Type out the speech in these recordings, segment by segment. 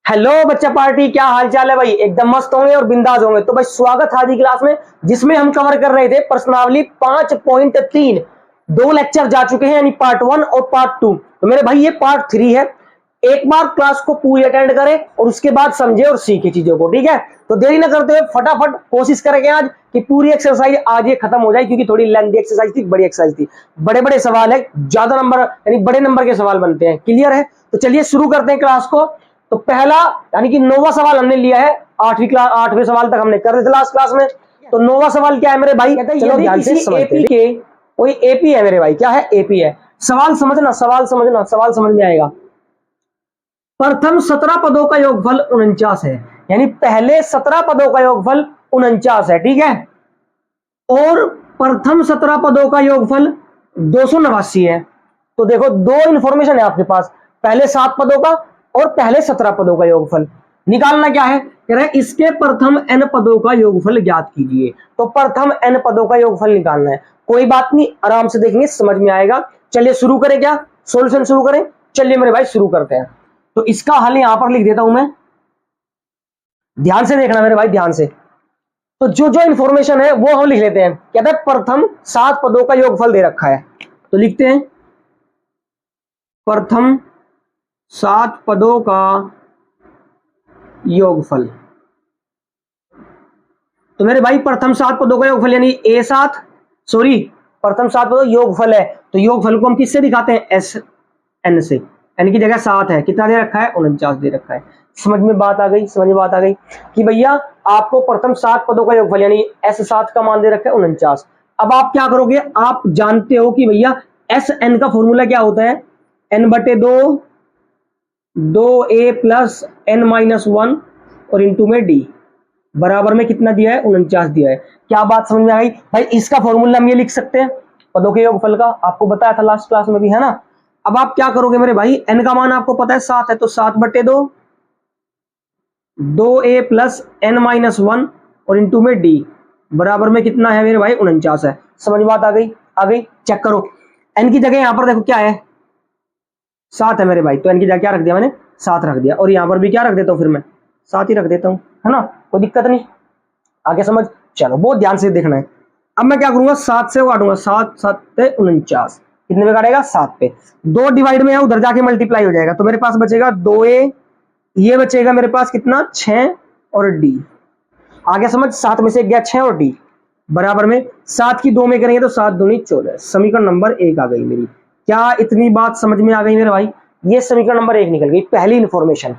Hello बच्चा party, क्या हाल चाल है भाई? एकदम मस्त होंगे और बिंदास होंगे। तो भाई स्वागत है आज की क्लास में, जिसमें हम कवर कर रहे थे प्रश्नावली 5.3। दो लेक्चर जा चुके हैं, यानी पार्ट 1 और पार्ट 2। तो मेरे भाई ये पार्ट 3 है। एक बार क्लास को पूरी अटेंड करें और उसके बाद समझे और सीखे चीजों को, ठीक है? तो देरी ना करते हुए फटाफट कोशिश करेंगे आज कि पूरी एक्सरसाइज आज ये खत्म हो जाए, क्योंकि थोड़ी लेंथी एक्सरसाइज थी, बड़ी एक्सरसाइज थी, बड़े बड़े सवाल है, ज्यादा नंबर यानी बड़े नंबर के सवाल बनते हैं। क्लियर है? तो चलिए शुरू करते हैं क्लास को। तो पहला यानी कि 9वां सवाल हमने लिया है। 8वें सवाल तक हमने कर दिया लास्ट क्लास में। तो 9वां सवाल क्या है मेरे भाई? चलो ध्यान से समझते हैं। के कोई एपी है मेरे भाई। क्या है? एपी है। सवाल समझना, सवाल समझना, सवाल समझ में आएगा। प्रथम 17 पदों का योगफल 49 है, यानी पहले 17 पदों का योगफल 49 है, ठीक है? और प्रथम 17 पदों का योगफल 289 है। तो देखो, दो इंफॉर्मेशन है आपके पास, पहले 7 पदों का और पहले 17 पदों का योगफल। निकालना क्या है? कह रहे हैं इसके प्रथम n पदों का योगफल ज्ञात कीजिए। तो प्रथम n पदों का योगफल निकालना है। कोई बात नहीं, आराम से देखेंगे, समझ में आएगा। चलिए शुरू करें, क्या सॉल्यूशन शुरू करें? चलिए मेरे भाई शुरू करते हैं। तो इसका हल यहां पर लिख देता हूं मैं, ध्यान से देखना मेरे भाई, ध्यान से। तो जो जो इंफॉर्मेशन है वो हम लिख लेते हैं। कहते हैं प्रथम 7 पदों का योगफल दे रखा है, तो लिखते हैं प्रथम 7 पदों का योगफल। तो मेरे भाई प्रथम 7 पदों का योगफल यानी A7, सॉरी प्रथम 7 पदों योगफल है, तो योगफल को हम किससे दिखाते हैं? SN से। n की जगह 7 है, कितना दे रखा है? 49 दे रखा है। समझ में बात आ गई? समझ में बात आ गई कि भैया आपको प्रथम 7 पदों का योगफल यानी S7 का मान दे रखा है 49। अब आप क्या करोगे? आप जानते हो कि भैया SN का फॉर्मूला क्या होता है? n/2 2a प्लस n-1 और इंटू में d बराबर में कितना दिया है? 49 दिया है। क्या बात समझ में आ गई भाई? इसका फॉर्मूला हम ये लिख सकते हैं पदों के योगफल का, आपको बताया था लास्ट क्लास में भी, है ना? अब आप क्या करोगे मेरे भाई? n का मान आपको पता है 7 है, तो 7/2 2a प्लस n-1 और इंटू में d बराबर में कितना है मेरे भाई? 49 है। समझ बात आ गई? आ गई? चेक करो, n की जगह यहां पर देखो क्या है? 7 है मेरे भाई, तो n की जगह क्या रख दिया मैंने? 7 रख दिया। और यहां पर भी क्या रख देता हूं? फिर मैं 7 ही रख देता हूं, है ना? कोई दिक्कत नहीं, आगे समझ। चलो बहुत ध्यान से देखना है। अब मैं क्या करूंगा? 7 से काटूंगा, 7 7 पे 49, कितने में काटेगा? 7 पे। 2 डिवाइड में है, उधर जाके मल्टीप्लाई हो जाएगा, तो मेरे पास बचेगा 2a, ये बचेगा मेरे पास कितना? 6 और d। आगे समझ, 7 में से गया 6 और d बराबर में 7 की 2 में करेंगे तो 7 दूनी 14। समीकरण नंबर 1 आ गई मेरी। क्या इतनी बात समझ में आ गई मेरे भाई? ये समीकरण नंबर 1 निकल गई, पहली इंफॉर्मेशन।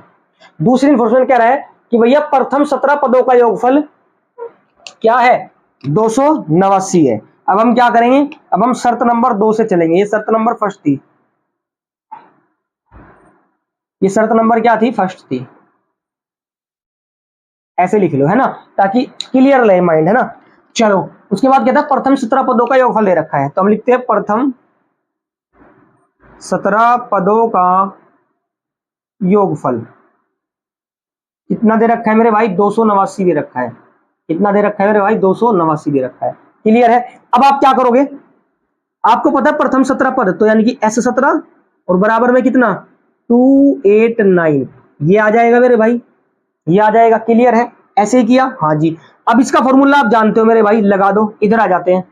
दूसरी इंफॉर्मेशन क्या रहा है कि भैया प्रथम 17 पदों का योगफल क्या है? 289 है। अब हम क्या करेंगे? अब हम शर्त नंबर 2 से चलेंगे। ये शर्त नंबर फर्स्ट थी, ये शर्त नंबर क्या थी? फर्स्ट थी। ऐसे लिख लो, है ना, ताकि क्लियर रहे माइंड, है ना? चलो उसके बाद कहता है प्रथम 17 पदों का योगफल दे रखा है, तो हम लिखते हैं प्रथम 17 पदों का योगफल कितना दे रखा है मेरे भाई? 289 दे रखा है। कितना दे रखा है मेरे भाई? 289 दे रखा है। क्लियर है? अब आप क्या करोगे? आपको पता है प्रथम 17 पद, तो यानी कि S17 और बराबर में कितना? 289, ये आ जाएगा मेरे भाई, ये आ जाएगा। क्लियर है? ऐसे ही किया, हाँ जी। अब इसका फॉर्मूला आप जानते हो मेरे भाई, लगा दो। इधर आ जाते हैं,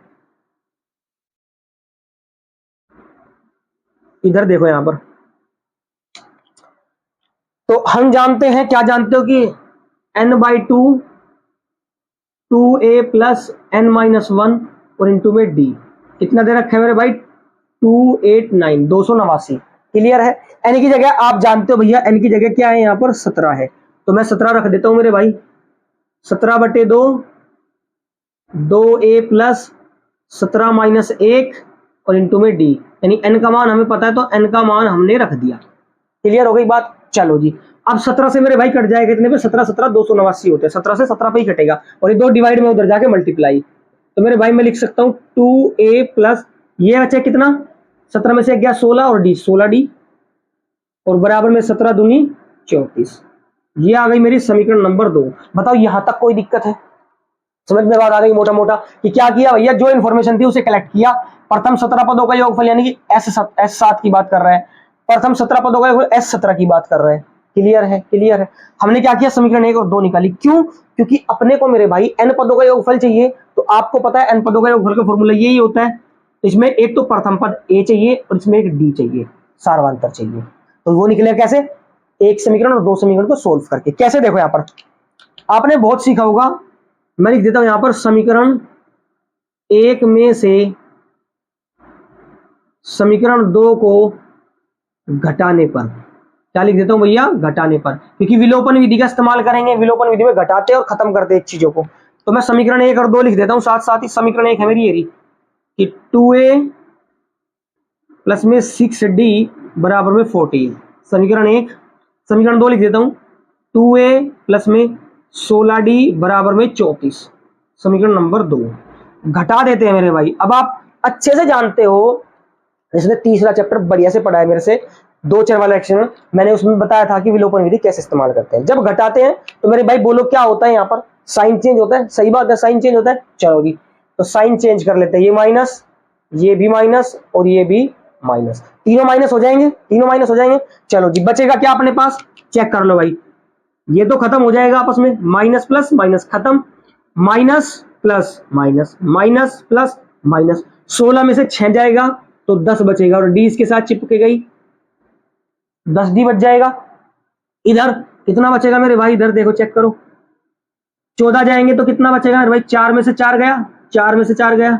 इधर देखो यहां पर। तो हम जानते हैं, क्या जानते हो कि n/2 2a प्लस n-1 और इंटू में d कितना दे रखा है मेरे भाई? 289, 289। क्लियर है? n की जगह आप जानते हो भैया, n की जगह क्या है यहाँ पर? 17 है, तो मैं 17 रख देता हूं मेरे भाई। 17/2 2a प्लस 17-1 और इंटू में d, यानी n का मान हमें पता है, तो n का मान हमने रख दिया। क्लियर हो गई बात? चलो जी। अब 17 से मेरे भाई कट जाएगा, कितने पे? 17 17 289 होते हैं, 17 से 17 पे ही कटेगा, और ये 2 डिवाइड में उधर जाके मल्टीप्लाई। तो मेरे भाई मैं लिख सकता हूँ 2a प्लस, ये बचा कितना? 17 में से गया 16 और d 16d और बराबर में 17 दूनी 34। ये आ गई मेरी समीकरण नंबर 2। बताओ यहां तक कोई दिक्कत है? समझ में बात आ गई मोटा मोटा कि क्या किया भैया? जो इन्फॉर्मेशन थी उसे कलेक्ट किया। प्रथम 17 पदों का योगफल यानी कि S7 की बात कर रहे हैं, प्रथम 17 पदों का योगफल S17 की बात कर रहे हैं। क्लियर है, क्लियर है। हमने क्या किया, समीकरण 1 और 2 निकाली। क्यों? क्योंकि अपने को मेरे भाई n पदों का योगफल चाहिए, तो आपको पता है n पदों का योगफल का फॉर्मूला यही होता है। तो इसमें एक तो प्रथम पद a चाहिए और इसमें एक d चाहिए, सार्वंतर चाहिए। तो वो निकले कैसे, एक समीकरण और दो समीकरण को सोल्व करके। कैसे, देखो यहां पर आपने बहुत सीखा होगा। मैं लिख देता हूं यहां पर समीकरण 1 में से समीकरण 2 को घटाने पर, क्या लिख देता हूं भैया, घटाने पर, क्योंकि विलोपन विधि का इस्तेमाल करेंगे। विलोपन विधि में घटाते और खत्म करते एक चीजों को। तो मैं समीकरण 1 और 2 लिख देता हूं साथ साथ ही। समीकरण 1 है मेरी ये कि 2a प्लस में 6d बराबर में 14, समीकरण 1। समीकरण 2 लिख देता हूं 2a प्लस में 16d बराबर में 34, समीकरण नंबर 2। घटा देते हैं मेरे भाई। अब आप अच्छे से जानते हो, इसने तीसरा चैप्टर बढ़िया से पढ़ा है मेरे से, 2 चर वाला एक्शन मैंने उसमें बताया था कि विलोपन विधि कैसे इस्तेमाल करते हैं। जब घटाते हैं तो मेरे भाई बोलो क्या होता है, यहाँ पर साइन चेंज होता है। सही बात है, साइन चेंज होता है। चलो जी, तो साइन चेंज कर लेते हैं। ये माइनस, ये भी माइनस और ये भी माइनस, तीनों माइनस हो जाएंगे, तीनों माइनस हो जाएंगे। चलो जी, बचेगा क्या अपने पास, चेक कर लो भाई। ये तो खत्म हो जाएगा आपस में, माइनस प्लस माइनस खत्म, minus plus minus, minus plus minus, 16 में से 6 जाएगा तो 10 बचेगा और डी इसके साथ चिपके गई, 10d बच जाएगा। इधर कितना बचेगा मेरे भाई, इधर देखो चेक करो, 14 जाएंगे तो कितना बचेगा मेरे भाई, 4 में से 4 गया, 4 में से 4 गया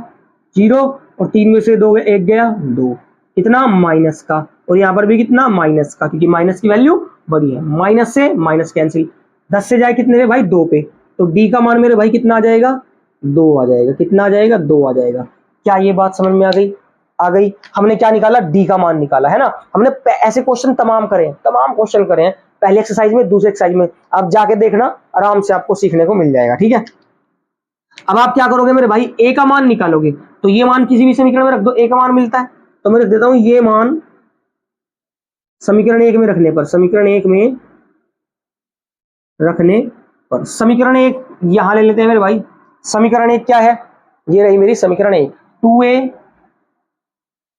0 और 3 में से 2 1 गया 2, कितना माइनस का। और यहाँ पर भी कितना माइनस का, क्योंकि माइनस की वैल्यू बड़ी है। माइनस से माइनस कैंसिल, 10 से जाए कितने में भाई 2 पे, तो डी का मान मेरे भाई कितना आ जाएगा, 2 आ जाएगा। कितना आ जाएगा, 2 आ जाएगा। क्या ये बात समझ में आ गई, आ गई। हमने क्या निकाला, डी का मान निकाला है ना। हमने ऐसे क्वेश्चन तमाम करें, तमाम क्वेश्चन करें, पहले एक्सरसाइज में, दूसरे एक्सरसाइज में, आप जाके देखना, आराम से आपको सीखने को मिल जाएगा। ठीक है, अब आप क्या करोगे मेरे भाई, ए का मान निकालोगे। तो ये मान किसी भी समीकरण में रख दो, ए का मान मिलता है। तो मैं रख देता हूं ये मान समीकरण 1 में रखने पर, समीकरण 1 में रखने पर, समीकरण 1 यहां ले लेते हैं मेरे भाई। समीकरण 1 क्या है, ये रही मेरी समीकरण 1, 2a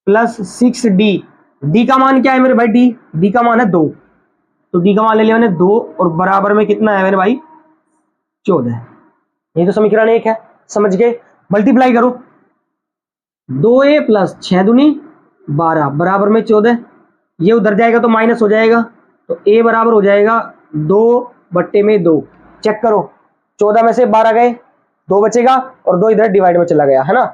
प्लस 6d, डी का मान क्या है मेरे भाई, डी का मान है 2, तो डी का मान ले लिया मैंने 2 और बराबर में कितना है मेरे भाई 14। ये तो समीकरण 1 है, समझ गए। मल्टीप्लाई करो, 2a प्लस 6 दूनी 12 बराबर में 14, ये उधर जाएगा तो माइनस हो जाएगा, तो a बराबर हो जाएगा 2/2। चेक करो, 14 में से 12 गए, 2 बचेगा और 2 इधर डिवाइड में चला गया है ना।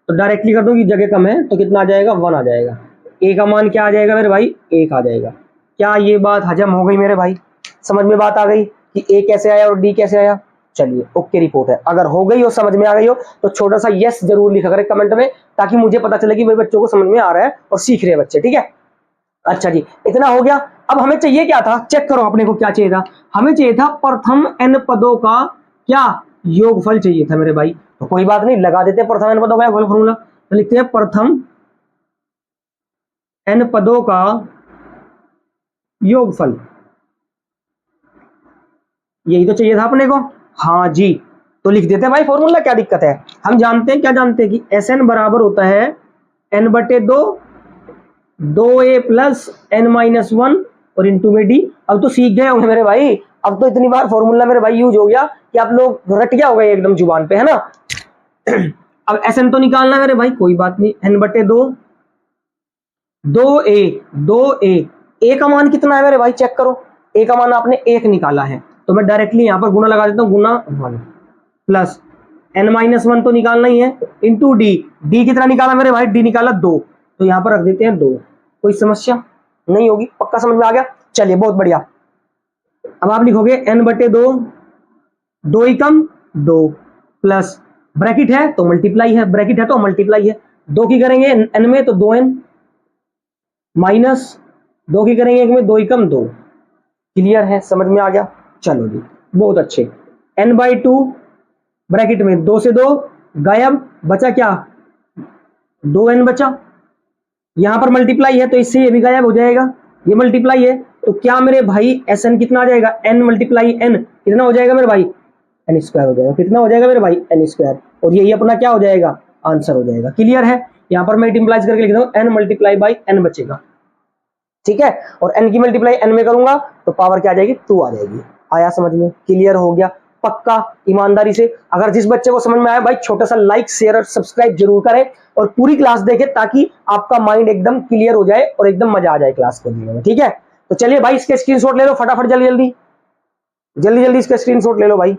तो डायरेक्टली कर दो कि जगह कम है तो कितना आ जाएगा, 1 आ जाएगा। a का मान क्या आ जाएगा मेरे भाई, 1 आ जाएगा। क्या ये बात हजम हो गई मेरे भाई, समझ में बात आ गई कि a कैसे आया और d कैसे आया। चलिए ओके रिपोर्ट है। अगर हो गई हो, समझ में आ गई हो, तो छोटा सा यस जरूर लिखा करें कमेंट में, ताकि मुझे पता चले कि भाई बच्चों को समझ में आ रहा है और सीख रहे हैं बच्चे। ठीक है, अच्छा जी, इतना हो गया। अब हमें चाहिए क्या था, चेक करो अपने को क्या चाहिए था, हमें चाहिए था प्रथम n पदों का क्या योगफल चाहिए था मेरे भाई। तो कोई बात नहीं, लगा देते प्रथम n पदों का योगफल फॉर्मूला। तो लिखते हैं प्रथम n पदों का योगफल, यही तो चाहिए था अपने को। हाँ जी, तो लिख देते हैं भाई फॉर्मूला, क्या दिक्कत है। हम जानते हैं, क्या जानते हैं कि Sn बराबर होता है n/2, 2a प्लस n-1 और इंटू में d। अब तो सीख गए होंगे मेरे भाई, अब तो इतनी बार फॉर्मूला मेरे भाई यूज हो गया कि आप लोग रट गया होगा एकदम जुबान पे, है ना। अब Sn तो निकालना है मेरे भाई, कोई बात नहीं, n/2, 2a, a का मान कितना है मेरे भाई, चेक करो, a का मान आपने 1 निकाला है, तो मैं डायरेक्टली यहां पर गुना लगा देता हूं, गुना 1 प्लस n-1 तो निकालना ही है, इंटू डी, डी कितना निकाला मेरे भाई, डी निकाला 2, तो यहां पर रख देते हैं 2। कोई समस्या नहीं होगी, पक्का समझ में आ गया। चलिए बहुत बढ़िया। अब आप लिखोगे n/2, 2 ही कम 2 प्लस ब्रैकेट है तो मल्टीप्लाई है, ब्रैकेट है तो मल्टीप्लाई है, 2 की करेंगे n में तो 2n माइनस 2 की करेंगे 1 में, 2 ही कम 2। क्लियर है, समझ में आ गया। चलो जी बहुत अच्छे। n/2 ब्रैकेट में 2 से 2 गायब, बचा क्या 2n बचा, यहां पर मल्टीप्लाई है तो इससे ये भी गायब हो जाएगा, ये मल्टीप्लाई है तो क्या मेरे भाई Sn कितना आ जाएगा, n मल्टीप्लाई n कितना हो जाएगा मेरे भाई, n² हो जाएगा। कितना हो जाएगा मेरे भाई, n², और यही अपना क्या हो जाएगा, आंसर हो जाएगा। क्लियर है, यहां पर मैं मल्टीप्लाई करके लिख दूं n मल्टीप्लाई बाई n बचेगा। ठीक है। और n की मल्टीप्लाई n में करूंगा तो पावर क्या आ जाएगी, 2 आ जाएगी। आया समझ में, क्लियर हो गया पक्का ईमानदारी से। अगर जिस बच्चे को समझ में आया भाई छोटा सा लाइक शेयर और सब्सक्राइब जरूर करें और पूरी क्लास देखें ताकि आपका माइंड एकदम क्लियर हो जाए और एकदम मजा आ जाए क्लास को देखने में। ठीक है, तो चलिए भाई इसके स्क्रीनशॉट ले लो फटाफट, जल्दी जल्दी जल्दी जल्दी इसका स्क्रीनशॉट ले लो भाई।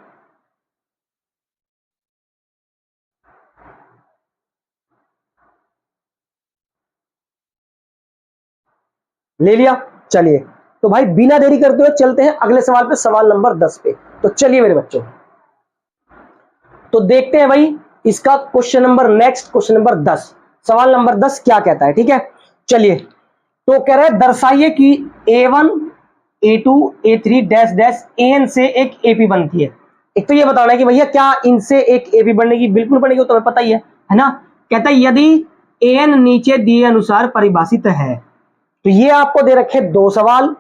ले लिया, चलिए तो भाई बिना देरी करते हुए चलते हैं अगले सवाल पे, सवाल नंबर 10 पे। तो चलिए मेरे बच्चों, तो देखते हैं भाई इसका question number, next question number 10, सवाल नंबर 10 क्या कहता है। ठीक है, चलिए तो कह रहा है दर्शाइए कि A1 A2 A3 dash dash AN से एक AP बनती है। एक तो ये बताना है कि भैया क्या इनसे एक AP बनेगी, बिल्कुल बनेगी, तो तुम्हें पता ही है ना। कहता है यदि AN नीचे दिए अनुसार परिभाषित है, तो ये आपको दे रखे दो सवाल,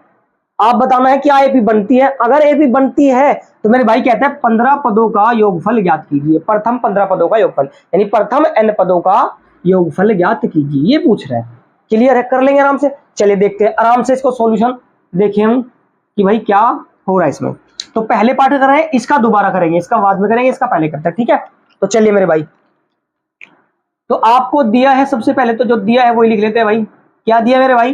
आप बताना है क्या एपी बनती है। अगर एपी बनती है तो मेरे भाई कहते हैं 15 पदों का योगफल ज्ञात कीजिए, प्रथम 15 पदों का योगफल, यानी प्रथम n पदों का योगफल ज्ञात कीजिए, ये पूछ रहा है। क्लियर है, कर लेंगे आराम से। चलिए देखते हैं आराम से इसको सॉल्यूशन, देखें हम कि भाई क्या हो रहा है इसमें। तो पहले पार्ट कर रहे हैं, इसका दोबारा करेंगे, इसका बाद में करेंगे, इसका पहले करते हैं। ठीक है, तो चलिए मेरे भाई, तो आपको दिया है सबसे पहले, तो जो दिया है वही लिख लेते हैं भाई। क्या दिया मेरे भाई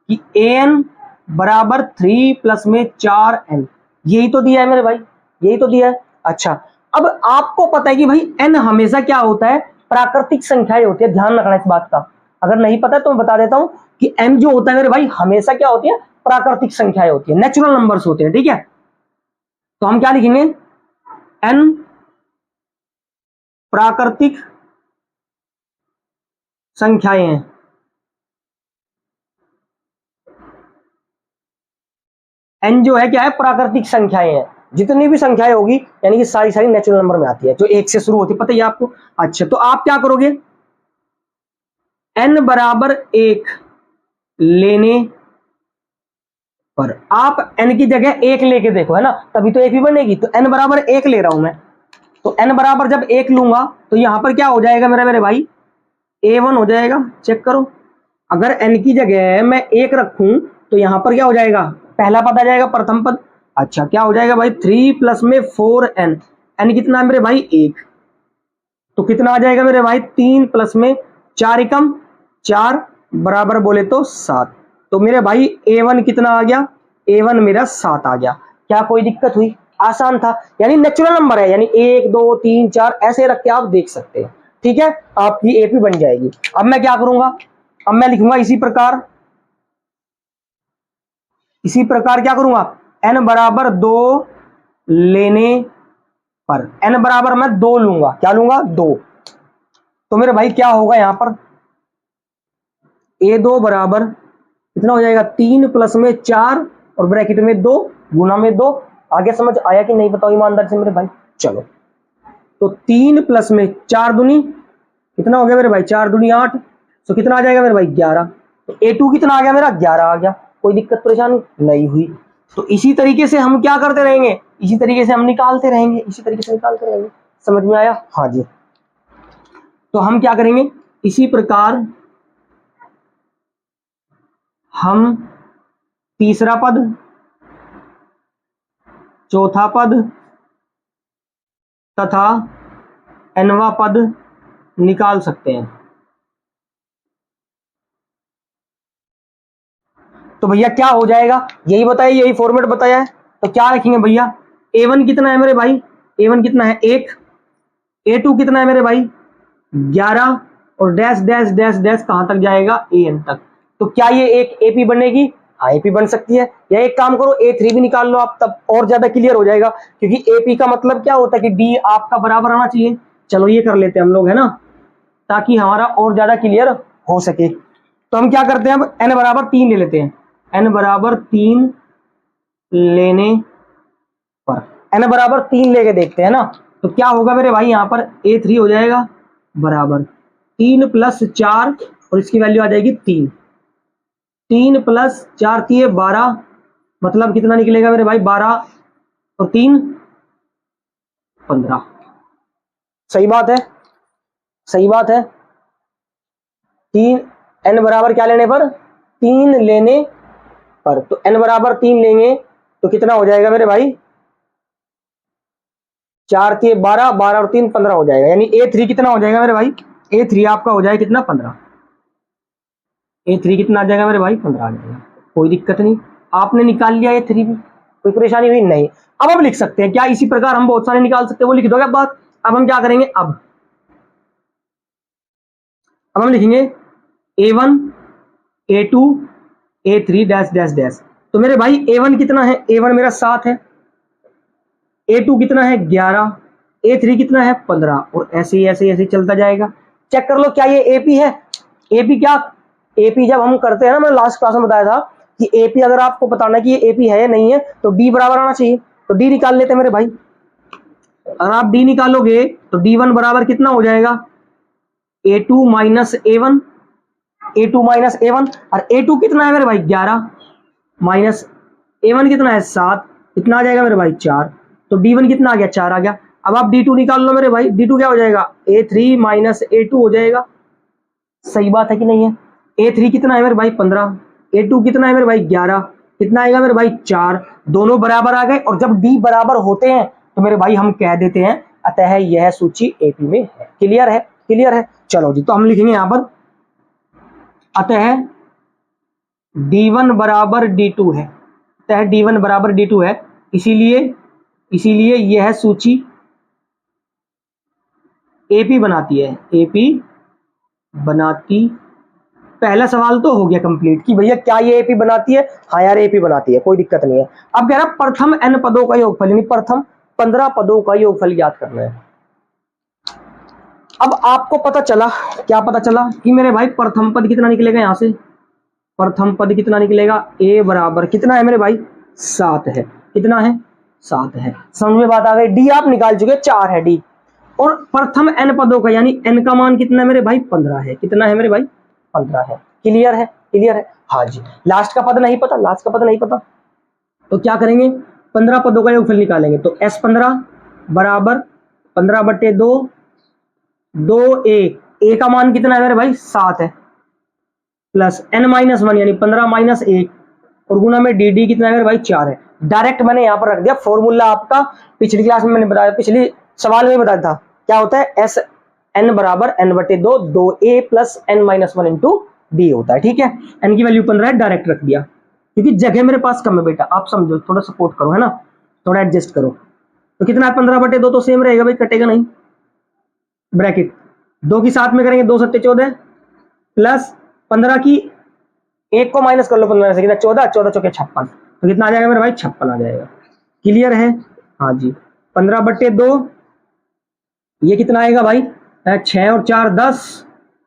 कि an बराबर 3 प्लस में 4n, यही तो दिया है मेरे भाई, यही तो दिया है। अच्छा, अब आपको पता है कि भाई n हमेशा क्या होता है, प्राकृतिक संख्याएं होती है, ध्यान रखना इस बात का। अगर नहीं पता तो मैं बता देता हूं कि n जो होता है मेरे भाई हमेशा क्या होती है, प्राकृतिक संख्याएं होती है, नेचुरल नंबर्स होते हैं। ठीक है, तो हम क्या लिखेंगे, n प्राकृतिक संख्याएं हैं, n जो है क्या है, प्राकृतिक संख्याएं हैं। जितनी भी संख्याएं होगी यानी कि सारी सारी नेचुरल नंबर में आती है, जो एक से शुरू होती है, पता है आपको। अच्छा, तो आप क्या करोगे, n बराबर 1 लेने पर आप n की जगह 1 लेके देखो, है ना, तभी तो एक ही बनेगी। तो n बराबर 1 ले रहा हूं मैं, तो n बराबर जब 1 लूंगा तो यहां पर क्या हो जाएगा मेरा, मेरे भाई A1 हो जाएगा। चेक करो, अगर n की जगह मैं 1 रखूं तो यहां पर क्या हो जाएगा, पहला पद आ जाएगा, प्रथम पद। अच्छा, क्या हो जाएगा भाई, 3 प्लस में 4n, n कितना है मेरे भाई 1, तो कितना आ जाएगा मेरे भाई, 3 प्लस में 4 एकम 4 बराबर बोले तो 7। तो मेरे भाई A1 कितना आ गया, A1 मेरा 7 आ गया। क्या कोई दिक्कत हुई, आसान था, यानी नेचुरल नंबर है, यानी 1 2 3 4 ऐसे रख के आप देख सकते हैं। ठीक है, आपकी एपी बन जाएगी। अब मैं क्या करूंगा, अब मैं लिखूंगा इसी प्रकार, इसी प्रकार क्या करूंगा, n बराबर 2 लेने पर, n बराबर मैं 2 लूंगा, क्या लूंगा 2, तो मेरे भाई क्या होगा यहां पर, A2 बराबर कितना हो जाएगा, 3 प्लस में 4 और ब्रैकेट में 2 गुना में 2। आगे समझ आया कि नहीं बताओ ईमानदारी से मेरे भाई। चलो, तो 3 प्लस में 4 दूनी कितना हो गया मेरे भाई, 4 दूनी 8, तो कितना आ जाएगा मेरे भाई 11। तो A2 कितना आ गया मेरा, 11 आ गया। कोई दिक्कत परेशानी नहीं हुई। तो इसी तरीके से हम क्या करते रहेंगे, इसी तरीके से हम निकालते रहेंगे, इसी तरीके से निकालते रहेंगे। समझ में आया, हाँ जी। तो हम क्या करेंगे, इसी प्रकार हम तीसरा पद, चौथा पद तथा nवां पद निकाल सकते हैं। तो भैया क्या हो जाएगा, यही बताइए, यही फॉर्मेट बताया है। तो क्या लिखेंगे भैया, A1 कितना है मेरे भाई, A1 कितना है 1, A2 कितना है मेरे भाई 11, और डैश डैश डैश डैश कहां तक जाएगा, AN तक। तो क्या ये एक एपी बनेगी, हाँ एपी बन सकती है। या एक काम करो, A3 भी निकाल लो आप, तब और ज्यादा क्लियर हो जाएगा, क्योंकि एपी का मतलब क्या होता है कि डी आपका बराबर आना चाहिए। चलो ये कर लेते हैं हम लोग, है ना, ताकि हमारा और ज्यादा क्लियर हो सके। तो हम क्या करते हैं, अब n बराबर 3 ले लेते हैं, n बराबर 3 लेने पर, n बराबर 3 लेके देखते हैं ना, तो क्या होगा मेरे भाई, यहां पर A3 हो जाएगा बराबर 3 प्लस 4 और इसकी वैल्यू आ जाएगी 3, 3 प्लस 4 थी 12, मतलब कितना निकलेगा मेरे भाई 12 और 3 15। सही बात है, सही बात है। 3 n बराबर क्या लेने पर, 3 लेने पर। तो n बराबर 3 लेंगे तो कितना हो जाएगा मेरे भाई, 4 3 12, 12 और 3 15 हो जाएगा। यानी A3 कितना हो जाएगा मेरे भाई, A3 आपका हो जाएगा कितना, 15। A3 कितना आ जाएगा मेरे भाई, 15 आ जाएगा। कोई दिक्कत नहीं, आपने निकाल लिया A3 भी, कोई परेशानी हुई नहीं। अब लिख सकते हैं क्या, इसी प्रकार हम बहुत सारे निकाल सकते हैं, वो लिख दोगे बात। अब हम क्या करेंगे, अब हम लिखेंगे A1 A2 A3 dash dash dash. तो मेरे भाई A1 कितना है, A1 मेरा 7 है, A2 कितना है 11, A3 कितना है 15, और ऐसे ही ऐसे ऐसे चलता जाएगा। चेक कर लो क्या ये AP है। AP क्या, AP जब हम करते हैं ना, मैंने लास्ट क्लास में बताया था कि AP अगर आपको बताना कि ये AP है या नहीं है तो D बराबर आना चाहिए। तो D निकाल लेते हैं मेरे भाई। अगर आप D निकालोगे तो D1 बराबर कितना हो जाएगा, A2 minus A1, A2 minus A1, और A2 कितना है मेरे भाई 11, माइनस A1 कितना है 7, कितना आ जाएगा मेरे भाई 4। तो D1 कितना आ गया, 4 आ गया। अब आप D2 निकाल लो मेरे भाई, D2 क्या हो जाएगा, A3 माइनस A2 हो जाएगा। सही बात है कि नहीं है। A3 कितना है मेरे भाई 15, A2 कितना है मेरे भाई 11, कितना आएगा मेरे भाई 4। दोनों बराबर आ गए, और जब D बराबर होते हैं तो मेरे भाई हम कह देते हैं अतः यह सूची AP में है। क्लियर है, क्लियर है। चलो जी, तो हम लिखेंगे यहां पर अतः D1 बराबर D2 है, अतः D1 बराबर D2 है, इसीलिए यह सूची AP बनाती है, AP बनाती। पहला सवाल तो हो गया कंप्लीट कि भैया क्या ये AP बनाती है। हाँ यार AP बनाती है, कोई दिक्कत नहीं है। अब कह रहा प्रथम n पदों का योगफल, यानी प्रथम 15 पदों का योगफल ज्ञात करना है। अब आपको पता चला, क्या पता चला कि मेरे भाई प्रथम पद कितना निकलेगा, यहां से प्रथम पद कितना निकलेगा, A बराबर कितना है मेरे भाई 7 है, कितना है 7 है। समझ में बात आ गई। D आप निकाल चुके, 4 है D। और प्रथम n पदों का यानी n का मान कितना है मेरे भाई 15 है, कितना है मेरे भाई 15 है। क्लियर है, क्लियर है। हाँ जी, लास्ट का पद नहीं पता, लास्ट का पद नहीं पता तो क्या करेंगे, 15 पदों का योगफल निकालेंगे। तो S15 बराबर 15/2 2A, A का मान कितना है मेरे भाई 7 है, प्लस n-1 यानी 15 माइनस 1, और गुना में dd कितना है मेरे भाई 4 है। डायरेक्ट मैंने यहां पर रख दिया फॉर्मूला आपका, पिछली क्लास में मैंने बताया, पिछली सवाल में बताया था क्या होता है, एस n बराबर n/2 2A plus n-1 into D होता है। ठीक है, n की वैल्यू 15 है, डायरेक्ट रख दिया क्योंकि जगह मेरे पास कम है बेटा, आप समझो, थोड़ा सपोर्ट करो, है ना, थोड़ा एडजस्ट करो। तो कितना है 15/2 तो सेम रहेगा भाई, कटेगा नहीं, ब्रैकेट 2 की साथ में करेंगे 2 7 14 प्लस 15 की 1 को माइनस कर लो 15 से, कितना 14, 14 चौके 56, तो कितना आ जाएगा मेरे भाई 56 आ जाएगा। क्लियर है। हाँ जी, 15/2 ये कितना आएगा भाई, 6 और 4 10,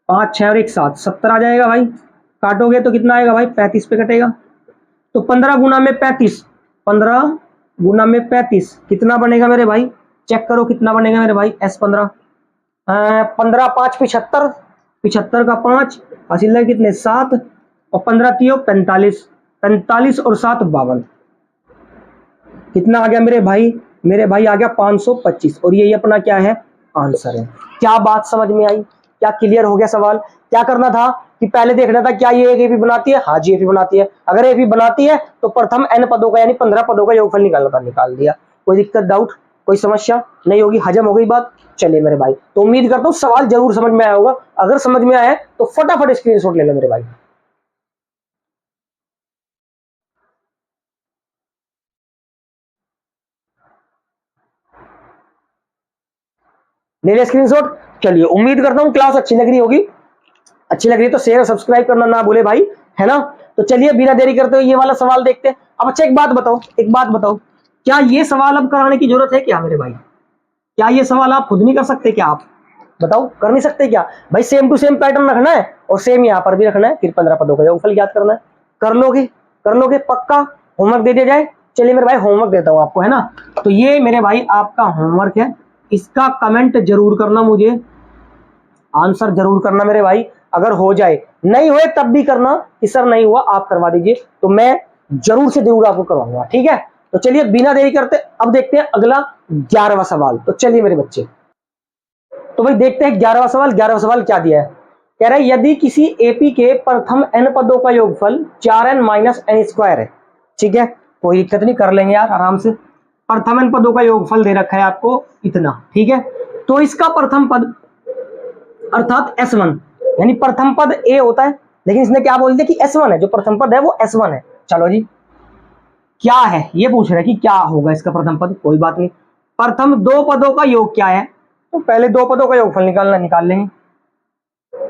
5 6 और 1 7, 70 आ जाएगा भाई। काटोगे तो कितना आएगा भाई 35 पे कटेगा। तो 15 गुना में 35, 15 गुना में 35 कितना बनेगा मेरे भाई, चेक करो कितना बनेगा मेरे भाई S15, 15 5 75, 75 का 5 हासिल है कितने 7, और 15 3 45, 45 और 7 52, कितना आ गया मेरे भाई, मेरे भाई आ गया 525, और यही अपना क्या है आंसर है। क्या बात समझ में आई, क्या क्लियर हो गया सवाल। क्या करना था कि पहले देखना था क्या ये एक AP बनाती है, हाँ जी AP बनाती है। अगर AP बनाती है तो प्रथम n पदों का यानी 15 पदों का योगफल निकालना था, निकाल दिया। कोई दिक्कत, डाउट, कोई समस्या नहीं होगी, हजम हो गई बात। चलिए मेरे भाई, तो उम्मीद करता हूँ सवाल जरूर समझ में आया होगा। अगर समझ में आया तो फटाफट स्क्रीनशॉट ले लो मेरे भाई। ले ले स्क्रीनशॉट। चलिए, उम्मीद करता हूँ क्लास अच्छी लग रही होगी, अच्छी लग रही है तो शेयर और सब्सक्राइब करना ना भूले भाई, है ना। तो चलिए बिना देरी करते हुए ये वाला सवाल देखते हैं। अब अच्छा एक बात बताओ, एक बात बताओ, क्या ये सवाल अब कराने की जरूरत है क्या मेरे भाई, क्या ये सवाल आप खुद नहीं कर सकते क्या, आप बताओ, कर नहीं सकते क्या भाई। सेम टू सेम पैटर्न रखना है और सेम यहाँ पर भी रखना है, फिर 15 पदों का योगफल याद करना है। कर लोगे, कर लोगे पक्का। होमवर्क दे दिया जाए। चलिए मेरे भाई होमवर्क देता हूँ आपको, है ना। तो ये मेरे भाई आपका होमवर्क है, इसका कमेंट जरूर करना, मुझे आंसर जरूर करना मेरे भाई। अगर हो जाए, नहीं हुए तब भी करना कि सर नहीं हुआ आप करवा दीजिए, तो मैं जरूर से जरूर आपको करवाऊंगा। ठीक है, तो चलिए बिना देरी करते अब देखते हैं अगला 11वां सवाल। तो चलिए मेरे बच्चे, तो भाई देखते हैं 11वां सवाल। 11वां सवाल क्या दिया है, कह रहा है यदि किसी एपी के प्रथम n पदों का योगफल 4n माइनस एन स्क्वायर है, ठीक है, कोई दिक्कत नहीं, कर लेंगे यार आराम से। प्रथम n पदों का योगफल दे रखा है आपको इतना, ठीक है। तो इसका प्रथम पद अर्थात S1, यानी प्रथम पद A होता है, लेकिन इसने क्या बोल दिया कि S1 है, जो प्रथम पद है वो S1 है। चलो जी, क्या है ये पूछ रहा है कि क्या होगा इसका प्रथम पद, कोई बात नहीं। प्रथम दो पदों का योग क्या है, तो पहले दो पदों का योगफल निकालना, निकाल लेंगे।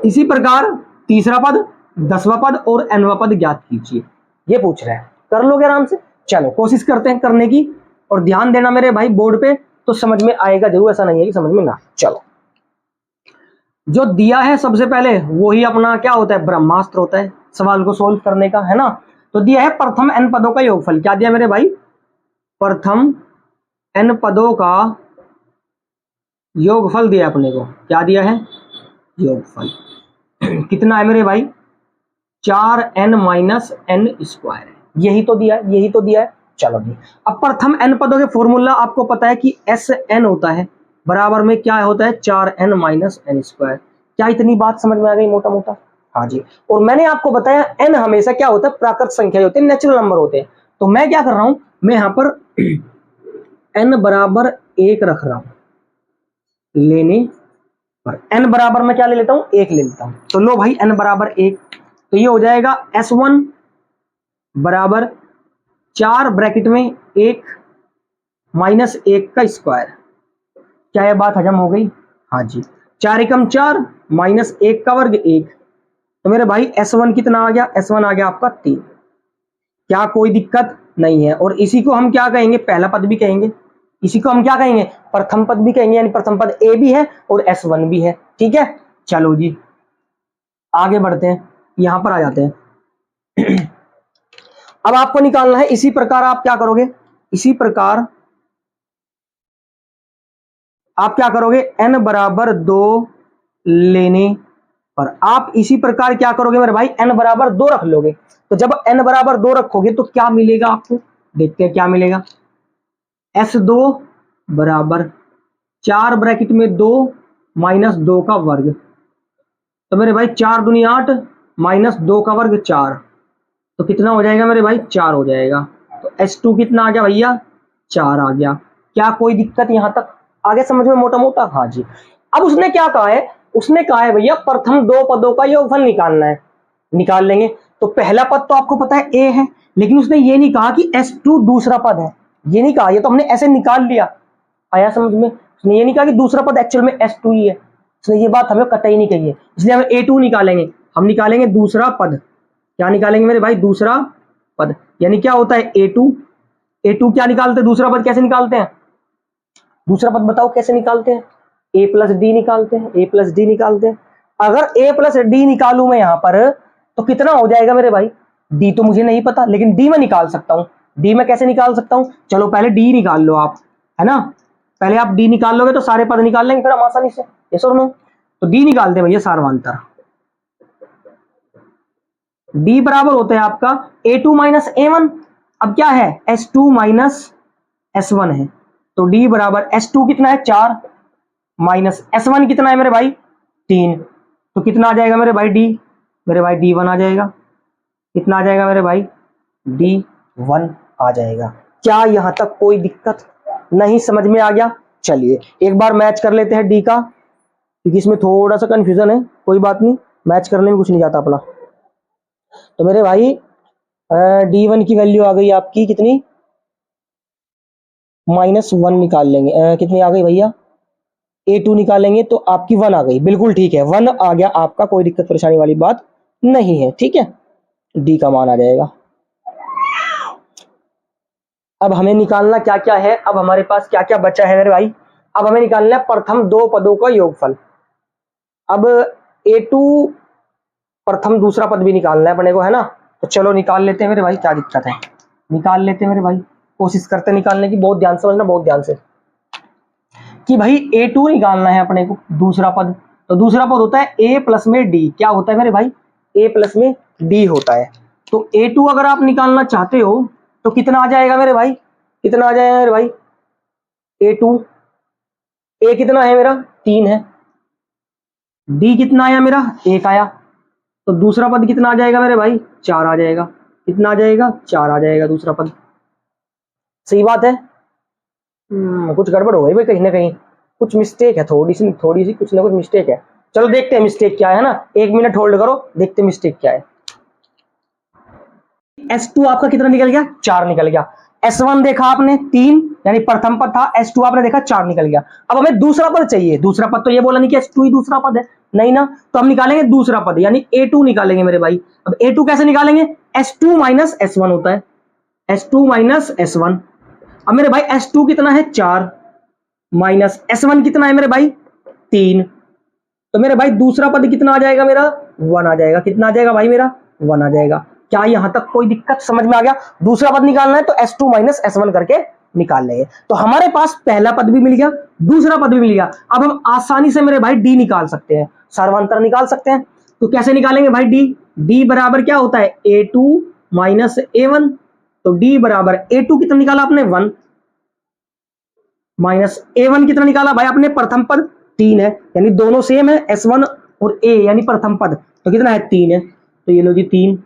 इसी प्रकार तीसरा पद, 10वां पद और nवां पद ज्ञात कीजिए, ये पूछ रहा है। कर लोगे आराम से, चलो कोशिश करते हैं करने की। और ध्यान देना मेरे भाई, बोर्ड पे तो समझ में आएगा जरूर, ऐसा नहीं है कि समझ में ना। चलो, जो दिया है सबसे पहले वही अपना क्या होता है, ब्रह्मास्त्र होता है सवाल को सोल्व करने का, है ना। तो दिया है प्रथम n पदों का योगफल, क्या दिया मेरे भाई, प्रथम n पदों का योगफल दिया अपने को, क्या दिया है, योगफल कितना है मेरे भाई, 4n माइनस एन स्क्वायर है, यही तो दिया है, यही तो दिया है। चलो जी, अब प्रथम n पदों के फॉर्मूला आपको पता है कि Sn होता है बराबर में क्या होता है, 4n माइनस एन स्क्वायर। क्या इतनी बात समझ में आ गई मोटा मोटा? हाँ जी। और मैंने आपको बताया n हमेशा क्या होता है, प्राकृत संख्या होती है, नेचुरल नंबर होते हैं। तो मैं क्या कर रहा हूं, मैं यहां पर n बराबर 1 रख रहा हूं लेने पर, n बराबर में क्या ले लेता हूं, 1 ले लेता हूं। तो लो भाई n बराबर 1, तो ये हो जाएगा S1 बराबर 4 ब्रैकेट में 1 माइनस 1 का स्क्वायर। क्या यह बात हजम हो गई? हाँ जी। 4 एकम 4 माइनस 1 का वर्ग 1, तो मेरे भाई S1 कितना आ गया, S1 आ गया आपका 3। क्या कोई दिक्कत नहीं है। और इसी को हम क्या कहेंगे, पहला पद भी कहेंगे, इसी को हम क्या कहेंगे, प्रथम पद भी कहेंगे, यानी प्रथम पद A भी है और S1 भी है, ठीक है। चलो जी आगे बढ़ते हैं, यहां पर आ जाते हैं। अब आपको निकालना है, इसी प्रकार आप क्या करोगे, इसी प्रकार आप क्या करोगे, n बराबर 2 लेने पर आप इसी प्रकार क्या करोगे मेरे भाई, n बराबर 2 रख लोगे। तो जब n बराबर 2 रखोगे तो क्या मिलेगा आपको, देखते हैं क्या मिलेगा। S2 बराबर 4 ब्रैकेट में 2 माइनस 2 का वर्ग, तो मेरे भाई 4 दूनी 8 माइनस 2 का वर्ग 4, तो कितना हो जाएगा मेरे भाई, 4 हो जाएगा। तो S2 कितना आ गया भैया, 4 आ गया। क्या कोई दिक्कत यहां तक आगे समझ में मोटा मोटा? हाँ जी। अब उसने क्या कहा है, उसने कहा है भैया प्रथम दो पदों का योगफल निकालना है, निकाल लेंगे। तो पहला पद तो आपको पता है A है, लेकिन उसने ये नहीं कहा कि S2 दूसरा पद है, ये नहीं कहा, ये तो हमने ऐसे निकाल लिया। आया समझ में? उसने ये नहीं कहा कि दूसरा पद एक्चुअल में S2 ही है, उसने ये बात हमें कतई नहीं कही है। इसलिए हम A2 निकालेंगे, हम निकालेंगे दूसरा पद। क्या निकालेंगे मेरे भाई, दूसरा पद। यानी क्या होता है A2, A2 क्या निकालते हैं, दूसरा पद कैसे निकालते हैं, दूसरा पद बताओ कैसे निकालते हैं, A प्लस डी निकालते हैं, A प्लस डी निकालते हैं। अगर A प्लस डी निकालू मैं यहां पर, तो कितना हो जाएगा मेरे भाई, D तो मुझे नहीं पता, लेकिन D मैं निकाल सकता हूं। D मैं कैसे निकाल सकता हूं, चलो पहले D निकाल लो आप, है ना, पहले आप D निकाल लोगे तो सारे पद निकाल लेंगे फिर हम आसानी से, यस और नो। तो D निकालते हैं भैया सार्वंतर, D बराबर होता है आपका A2 माइनस A1। अब क्या है, S2 माइनस S1 है, तो D बराबर S2 कितना है, 4 माइनस S1 कितना है मेरे भाई, 3, तो कितना आ जाएगा मेरे भाई D, मेरे भाई D1 आ जाएगा। कितना आ जाएगा मेरे भाई, D1 आ जाएगा। क्या यहां तक कोई दिक्कत नहीं, समझ में आ गया? चलिए एक बार मैच कर लेते हैं D का, क्योंकि इसमें थोड़ा सा कंफ्यूजन है, कोई बात नहीं, मैच करने में कुछ नहीं जाता अपना। तो मेरे भाई D1 की वैल्यू आ गई आपकी कितनी, -1 निकाल लेंगे, कितनी आ गई भैया, A2 निकालेंगे तो आपकी 1 आ गई, बिल्कुल ठीक है, 1 आ गया आपका, कोई दिक्कत परेशानी वाली बात नहीं है, ठीक है। D का मान आ जाएगा। अब हमें निकालना क्या क्या है, अब हमारे पास क्या क्या बचा है मेरे भाई, अब हमें निकालना है प्रथम दो पदों का योगफल। अब A2 प्रथम दूसरा पद भी निकालना है अपने को, है ना। तो चलो निकाल लेते हैं मेरे भाई, क्या दिक्कत है, निकाल लेते हैं मेरे भाई, कोशिश करते निकालने की, बहुत ध्यान से समझना, बहुत ध्यान से, कि भाई A2 निकालना है अपने को दूसरा पद। तो दूसरा पद होता है A प्लस में D, क्या होता है मेरे भाई, A प्लस में D होता है। तो A2 अगर आप निकालना चाहते हो तो कितना आ जाएगा मेरे भाई, कितना आ जाएगा मेरे भाई, A2, A कितना है मेरा, 3 है, डी कितना आया मेरा 1 आया, तो दूसरा पद कितना आ जाएगा मेरे भाई 4 आ जाएगा। कितना आ जाएगा 4 आ जाएगा दूसरा पद। सही बात है। कुछ गड़बड़ हो गई भाई, कहीं ना कहीं कुछ मिस्टेक है, थोड़ी सी कुछ ना कुछ मिस्टेक है। चलो देखते हैं मिस्टेक क्या है ना, 1 मिनट होल्ड करो, देखते हैं मिस्टेक क्या है। S2 आपका कितना निकल गया 4 निकल गया। S1 देखा आपने 3 यानी प्रथम पद था, S2 आपने देखा 4 निकल गया। अब हमें दूसरा पद चाहिए। दूसरा पद तो ये बोला नहीं कि S2 ही दूसरा पद है, नहीं ना, तो हम निकालेंगे दूसरा पद यानी A2 निकालेंगे मेरे भाई। अब A2 कैसे निकालेंगे, S2 माइनस S1 होता है, S2 माइनस S1। अब मेरे भाई S2 कितना है 4 माइनस S1 कितना है मेरे भाई 3, तो मेरे भाई दूसरा पद कितना आ जाएगा मेरा 1 आ जाएगा। कितना आ जाएगा भाई मेरा 1 आ जाएगा। क्या यहां तक कोई दिक्कत समझ में आ गया? दूसरा पद निकालना है तो S2 माइनस S1 करके निकाल लेंगे। तो हमारे पास पहला पद भी मिल गया, दूसरा पद भी मिल गया। अब हम आसानी से मेरे भाई डी निकाल सकते हैं, सर्वांतर निकाल सकते हैं। तो कैसे निकालेंगे भाई डी? डी बराबर क्या होता है A2 माइनस A1। तो डी बराबर A2 कितना निकाला आपने 1 माइनस A1 कितना निकाला भाई आपने प्रथम पद 3 है, यानी दोनों सेम है S1 और A यानी प्रथम पद, तो कितना है 3 है, तो ये लो जी 3।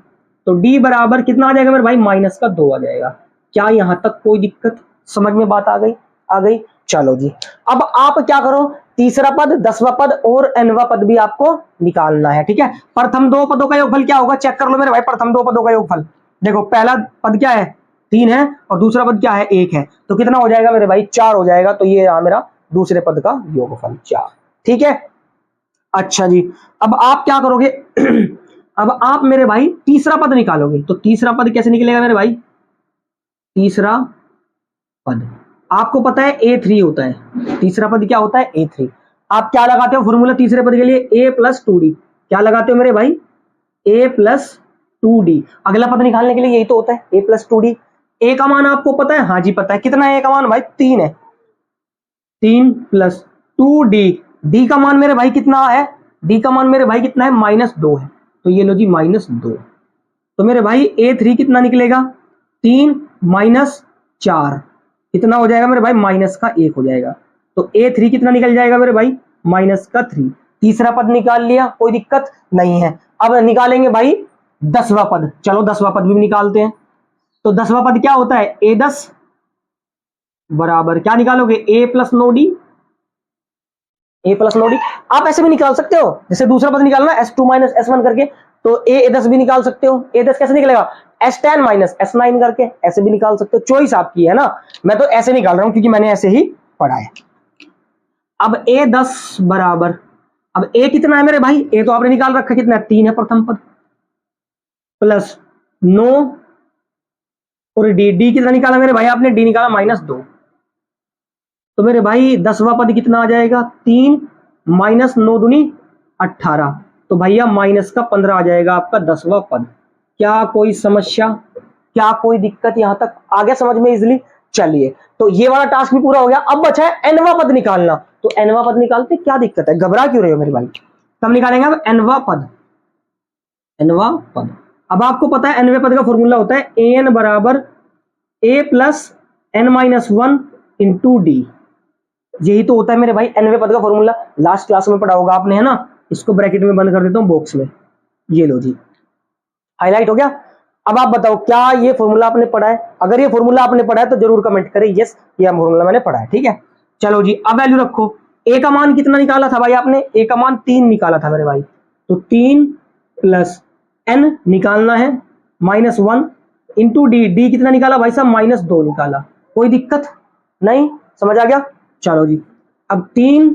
तो D बराबर कितना आ जाएगा मेरे भाई माइनस का 2 आ जाएगा। क्या यहां तक कोई दिक्कत समझ में बात आ गई? आ गई। चलो जी, अब आप क्या करो, तीसरा पद, 10वां पद और nवां पद भी आपको निकालना है, ठीक है। प्रथम 2 पदों का योगफल क्या होगा, चेक कर लो मेरे भाई। प्रथम 2 पदों का योगफल देखो, पहला पद क्या है 3 है और दूसरा पद क्या है 1 है, तो कितना हो जाएगा मेरे भाई 4 हो जाएगा। तो ये रहा मेरा दूसरे पद का योगफल 4, ठीक है। अच्छा जी, अब आप क्या करोगे अब आप मेरे भाई तीसरा पद निकालोगे। तो तीसरा पद कैसे निकलेगा मेरे भाई? तीसरा पद आपको पता है A3 होता है। तीसरा पद क्या होता है A3। आप क्या लगाते हो फॉर्मूला तीसरे पद के लिए A प्लस 2D। क्या लगाते हो मेरे भाई A प्लस 2D। अगला पद निकालने के लिए यही तो होता है A प्लस 2D। A का मान आपको पता है? हाँ जी पता है। कितना है A का मान भाई 3 है, 3 प्लस 2D। D का मान मेरे भाई कितना है? D का मान मेरे भाई कितना है -2 है, तो ये लो जी -2। तो मेरे भाई A3 कितना निकलेगा 3 माइनस 4, कितना हो जाएगा मेरे भाई माइनस का 1 हो जाएगा। तो A3 कितना निकल जाएगा मेरे भाई माइनस का 3। तीसरा पद निकाल लिया, कोई दिक्कत नहीं है। अब निकालेंगे भाई 10वां पद। चलो 10वां पद भी निकालते हैं। तो 10वां पद क्या होता है A10 बराबर क्या निकालोगे A plus 9D। A plus 9D आप ऐसे भी निकाल सकते हो, जैसे दूसरा पद निकालना S2 माइनस S1 करके, तो A10 भी निकाल सकते हो। A10 कैसे निकलेगा S10 माइनस S9 करके, ऐसे भी निकाल सकते हो, चॉइस आपकी है ना। मैं तो ऐसे निकाल रहा हूं क्योंकि मैंने ऐसे ही पढ़ा है। अब A10 बराबर, अब A कितना है मेरे भाई, A तो आपने निकाल रखा कितना है 3 है प्रथम पद, प्लस 9 और D कितना निकाला मेरे भाई आपने, D निकाला -2। तो मेरे भाई 10वां पद कितना आ जाएगा 3 माइनस 9 दूनी 18, तो भैया माइनस का 15 आ जाएगा आपका 10वां पद। क्या कोई समस्या, क्या कोई दिक्कत यहां तक आ गया समझ में इजिली? चलिए, तो ये वाला टास्क भी पूरा हो गया। अब बचा है nवां पद निकालना। तो nवां पद निकालते क्या दिक्कत है, घबरा क्यों रहे हो मेरे भाई? तब निकालेंगे अब nवां पद। nवां पद, अब आपको पता है nवें पद का फॉर्मूला होता है an बराबर a plus n-1 into D. यही तो होता है मेरे भाई nवें पद का फॉर्मूला, लास्ट क्लास में पढ़ा होगा आपने, है ना। इसको ब्रैकेट में बंद कर देता हूं बॉक्स में, ये लो जी हाईलाइट हो गया। अब आप बताओ क्या ये फॉर्मूला आपने पढ़ा है? अगर ये फॉर्मूला आपने पढ़ा है तो जरूर कमेंट करें यस ये फॉर्मूला मैंने पढ़ा है, ठीक है। चलो जी, अब वैल्यू रखो। ए का मान कितना निकाला था भाई आपने? ए का मान 3 निकाला था मेरे भाई, तो 3 प्लस n निकालना है -1 इंटू डी। डी कितना निकाला भाई साहब -2 निकाला। कोई दिक्कत नहीं, समझ आ गया? चलो जी, अब 3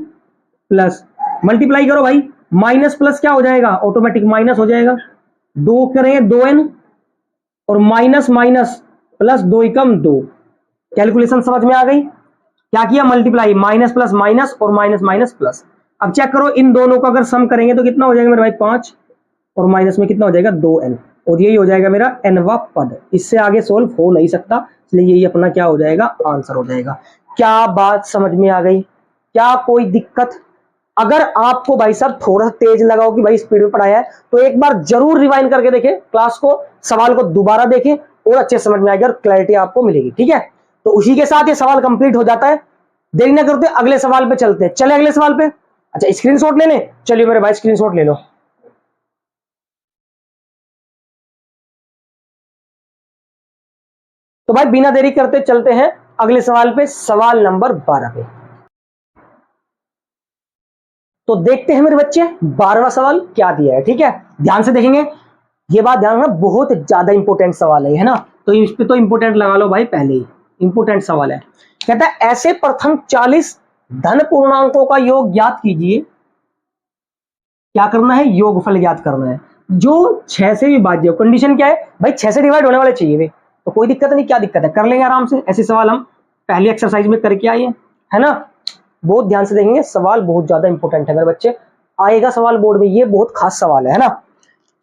प्लस मल्टीप्लाई करो भाई, माइनस प्लस क्या हो जाएगा ऑटोमेटिक माइनस हो जाएगा, 2 करें 2n और माइनस माइनस प्लस 2 एकम 2। कैलकुलेशन समझ में आ गई? क्या किया मल्टीप्लाई, माइनस प्लस माइनस और माइनस माइनस प्लस। अब चेक करो इन दोनों को अगर सम करेंगे तो कितना हो जाएगा मेरे भाई 5 और माइनस में कितना हो जाएगा 2n, और यही हो जाएगा मेरा nवां पद। इससे आगे सोल्व हो नहीं सकता, इसलिए यही अपना क्या हो जाएगा आंसर हो जाएगा। क्या बात समझ में आ गई? क्या कोई दिक्कत? अगर आपको भाई साहब थोड़ा सा तेज लगा हो कि भाई स्पीड में पढ़ाया है तो एक बार जरूर रिवाइंड करके देखें क्लास को, सवाल को दोबारा देखें और अच्छे समझ में आएगा और क्लैरिटी आपको मिलेगी, ठीक है। तो उसी के साथ ये सवाल कंप्लीट हो जाता है। देरी ना करते, अगले सवाल पे चलते हैं। चले अगले सवाल पे। अच्छा स्क्रीनशॉट ले लें, चलिए मेरे भाई स्क्रीनशॉट ले लो। तो भाई बिना देरी करते चलते हैं अगले सवाल पे, सवाल नंबर 12 पे। तो देखते हैं मेरे बच्चे 12वां सवाल क्या दिया है। ठीक है, ध्यान से देखेंगे, ये बात ध्यान रखना, बहुत ज्यादा इंपॉर्टेंट सवाल है ना, तो इस पे तो इंपॉर्टेंट लगा लो भाई, पहले ही इंपॉर्टेंट सवाल है। कहता है ऐसे प्रथम 40 धन पूर्णांकों का योग ज्ञात कीजिए। क्या करना है, योगफल ज्ञात करना है जो 6 से विभाज्य हो। कंडीशन क्या है भाई, 6 से डिवाइड होने वाले चाहिए वे, तो कोई दिक्कत नहीं, क्या दिक्कत है, कर लेंगे आराम से। ऐसे सवाल हम पहली एक्सरसाइज में करके आए हैं, है ना। बहुत ध्यान से देखेंगे, सवाल बहुत ज्यादा इंपॉर्टेंट है मेरे बच्चे, आएगा सवाल बोर्ड में, ये बहुत खास सवाल है ना।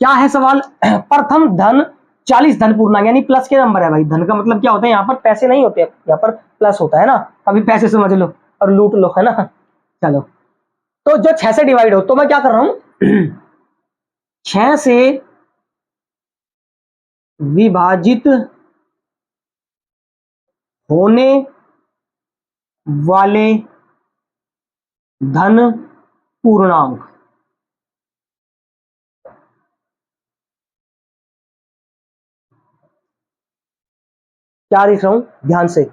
क्या है सवाल, प्रथम धन 40 धन पूर्णांक, यानी प्लस के नंबर है भाई। धन का मतलब क्या होता है, यहाँ पर पैसे नहीं होते, यहाँ पर प्लस होता है ना, अभी पैसे समझ लो और लूट लो, है ना। चलो, तो जो 6 से डिवाइड हो, तो मैं क्या कर रहा हूं 6 से विभाजित होने वाले धन पूर्णांक, क्या लिख रहा हूं ध्यान से,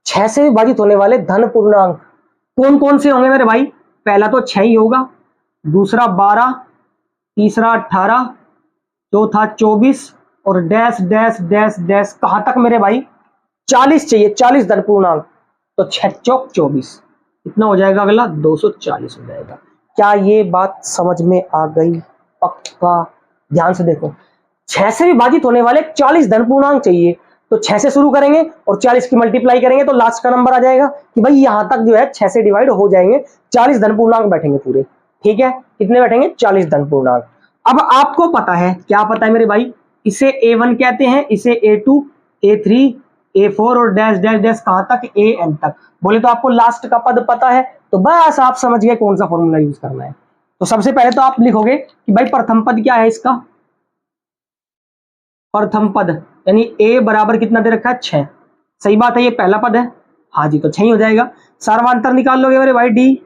6 से विभाजित होने वाले धन पूर्णांक कौन कौन से होंगे मेरे भाई। पहला तो 6 ही होगा, दूसरा 12, तीसरा 18, चौथा 24 और डैश डैश डैश डैश कहां तक मेरे भाई 40 चाहिए, 40 धन पूर्णांक। तो 6 चौक 24, कितना हो जाएगा अगला 240 हो जाएगा। क्या ये बात समझ में आ गई, पक्का ध्यान से देखो, 6 से विभाजित होने वाले 40 धन पूर्णांक चाहिए, तो 6 से शुरू करेंगे और 40 की मल्टीप्लाई करेंगे तो लास्ट का नंबर आ जाएगा कि भाई यहां तक जो है 6 से डिवाइड हो जाएंगे, 40 धन पूर्णांक बैठेंगे पूरे। ठीक है, कितने बैठेंगे 40 धन पूर्णांक। अब आपको पता है, क्या पता है मेरे भाई, इसे A1 कहते हैं, इसे A2, A3, A4 और डैश डैश डैश कहां तक AN तक। बोले तो आपको लास्ट का पद पता है, तो बस आप समझ गए कौन सा फॉर्मूला यूज करना है। तो सबसे पहले तो आप लिखोगे कि भाई प्रथम पद क्या है इसका, प्रथम पद यानी A बराबर कितना दे रखा है 6, सही बात है, ये पहला पद है, हाँ जी, तो 6 ही हो जाएगा। सार्वधातर निकाल लोगे मेरे भाई D,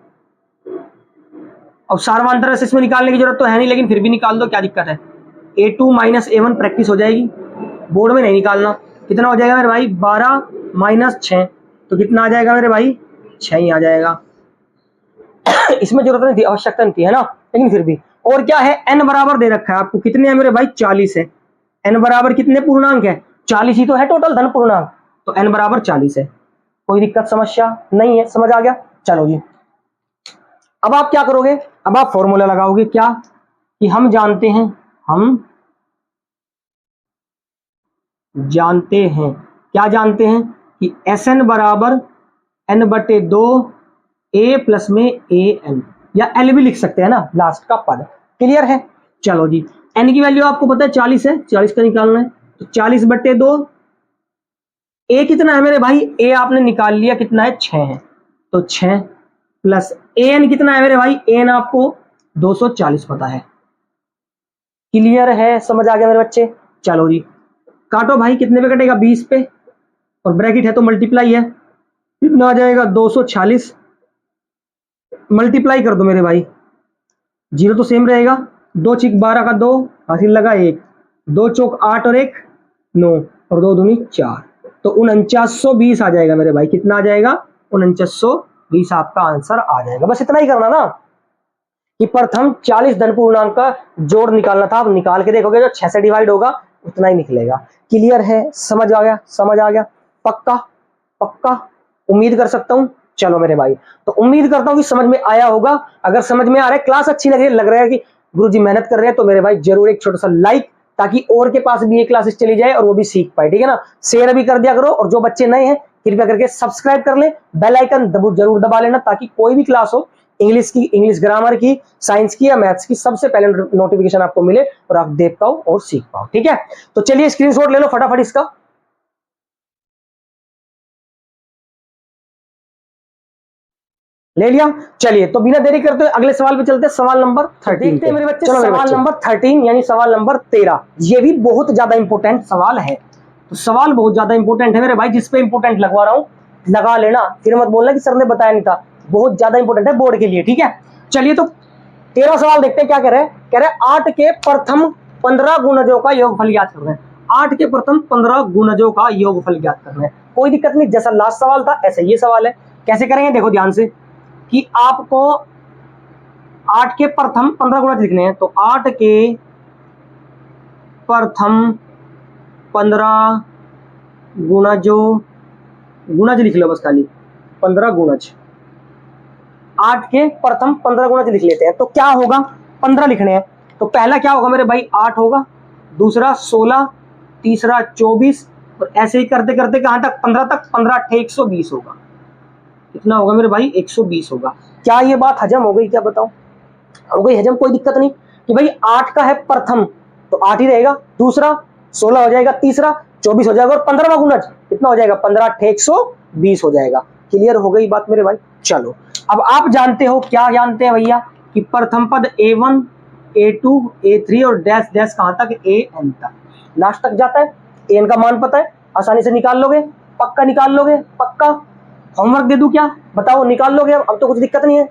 अब सार्वधातर इसमें निकालने की जरूरत तो है नहीं, लेकिन फिर भी निकाल दो, क्या दिक्कत है। A2 माइनस A1 प्रैक्टिस हो जाएगी, बोर्ड में नहीं निकालना। कितना हो जाएगा मेरे भाई 12 माइनस 6, तो कितना आ जाएगा मेरे भाई 6 ही आ जाएगा। इसमें जरूरत नहीं थी, आवश्यकता नहीं थी, है ना, लेकिन फिर भी। और क्या है, n बराबर दे रखा है आपको, कितने है मेरे भाई 40 है। n बराबर कितने पूर्णांक है, 40 ही तो है टोटल धन पूर्णांक, तो n बराबर 40 है। कोई दिक्कत समस्या नहीं है, समझ आ गया। चलो जी, अब आप क्या करोगे, अब आप फॉर्मूला लगाओगे, क्या कि हम जानते हैं क्या जानते हैं कि Sn बराबर n/2 A प्लस में AN, या L भी लिख सकते हैं ना, लास्ट का पद। क्लियर है। चलो जी, n की वैल्यू आपको पता है 40 है, 40 का निकालना है, तो 40/2। A कितना है मेरे भाई, A आपने निकाल लिया, कितना है 6 है, तो 6 प्लस AN कितना है मेरे भाई, AN आपको 240 पता है। क्लियर है, समझ आ गया मेरे बच्चे। चलो जी, काटो भाई, कितने पे कटेगा 20 पे, और ब्रैकेट है तो मल्टीप्लाई है, कितना आ जाएगा 240, मल्टीप्लाई कर दो मेरे भाई, जीरो तो सेम रहेगा, 2 चिक 12 का 2 हासिल लगा 1, 2 चौक 8 और 1 9 और 2 दूनी 4, तो 4920 आ जाएगा मेरे भाई। कितना आ जाएगा 4920 आपका आंसर आ जाएगा। बस इतना ही करना ना, कि प्रथम 40 धन पूर्णांक का जोड़ निकालना था, आप निकाल के देखोगे जो 6 से डिवाइड होगा उतना ही निकलेगा। क्लियर है, समझ आ गया, समझ आ गया, पक्का पक्का उम्मीद कर सकता हूं। चलो मेरे भाई, तो उम्मीद करता हूं कि समझ में आया होगा। अगर समझ में आ रहा है, क्लास अच्छी लग रहा है कि गुरुजी मेहनत कर रहे हैं, तो मेरे भाई जरूर एक छोटा सा लाइक, ताकि और के पास भी ये क्लासेस चली जाए और वो भी सीख पाए, ठीक है ना। शेयर भी कर दिया करो, और जो बच्चे नए हैं कृपया करके सब्सक्राइब कर ले, बेल आइकन जरूर दबा लेना, ताकि कोई भी क्लास हो, इंग्लिश की, इंग्लिश ग्रामर की, साइंस की या मैथ्स की, सबसे पहले नोटिफिकेशन आपको मिले और आप देख पाओ और सीख पाओ। ठीक है, तो चलिए स्क्रीनशॉट ले लो फटाफट इसका। ले लिया। चलिए, तो बिना देरी करते हुए अगले सवाल पे चलते हैं, सवाल नंबर 13 देखते हैं मेरे बच्चे। सवाल नंबर 13 यानी सवाल नंबर 13, ये भी बहुत ज्यादा इंपॉर्टेंट सवाल है। तो सवाल बहुत ज्यादा इंपॉर्टेंट है मेरे भाई, जिसपे इंपॉर्टेंट लगवा रहा हूं, लगा लेना, फिर मत बोलना कि सर ने बताया नहीं था। बहुत ज्यादा इंपॉर्टेंट है बोर्ड के लिए, ठीक है। चलिए तो 13 सवाल देखते हैं क्या कह रहे हैं। कह रहे हैं 8 के प्रथम 15 गुणजों का योगफल ज्ञात करना है। 8 के प्रथम 15 गुणजों का योगफल ज्ञात करना है। कोई दिक्कत नहीं, जैसा लास्ट सवाल था ऐसे ये सवाल है। कैसे करेंगे देखो ध्यान से कि आपको 8 के प्रथम 15 गुणज लिखने हैं। तो 8 के प्रथम 15 गुणजों, गुणज लिख लो बस खाली 15 गुणज। 8 के प्रथम 15 गुणज लिख लेते हैं। तो क्या होगा, 15 लिखने हैं। तो पहला क्या होगा मेरे भाई 8 होगा, दूसरा 16, तीसरा 24 और ऐसे ही करते करते कहां तक 15 तक, 15 8 120 होगा। कितना होगा मेरे भाई 120 होगा। क्या ये बात हजम हो गई, क्या बताओ, हो गई हजम, कोई दिक्कत नहीं कि भाई 8 का है प्रथम तो 8 ही रहेगा, दूसरा 16 हो जाएगा, तीसरा 24 हो जाएगा और 15वां गुणज कितना हो जाएगा 15 8 120 हो जाएगा। क्लियर हो गई बात मेरे भाई। चलो अब आप जानते हो, क्या जानते हैं भैया कि प्रथम पद A1 A2 A3 और डैश डैश कहां तक AN तक, लास्ट तक जाता है। AN का मान पता है, आसानी से निकाल लोगे, पक्का निकाल लोगे, पक्का। होमवर्क दे दूं क्या, बताओ निकाल लोगे, अब तो कुछ दिक्कत नहीं है।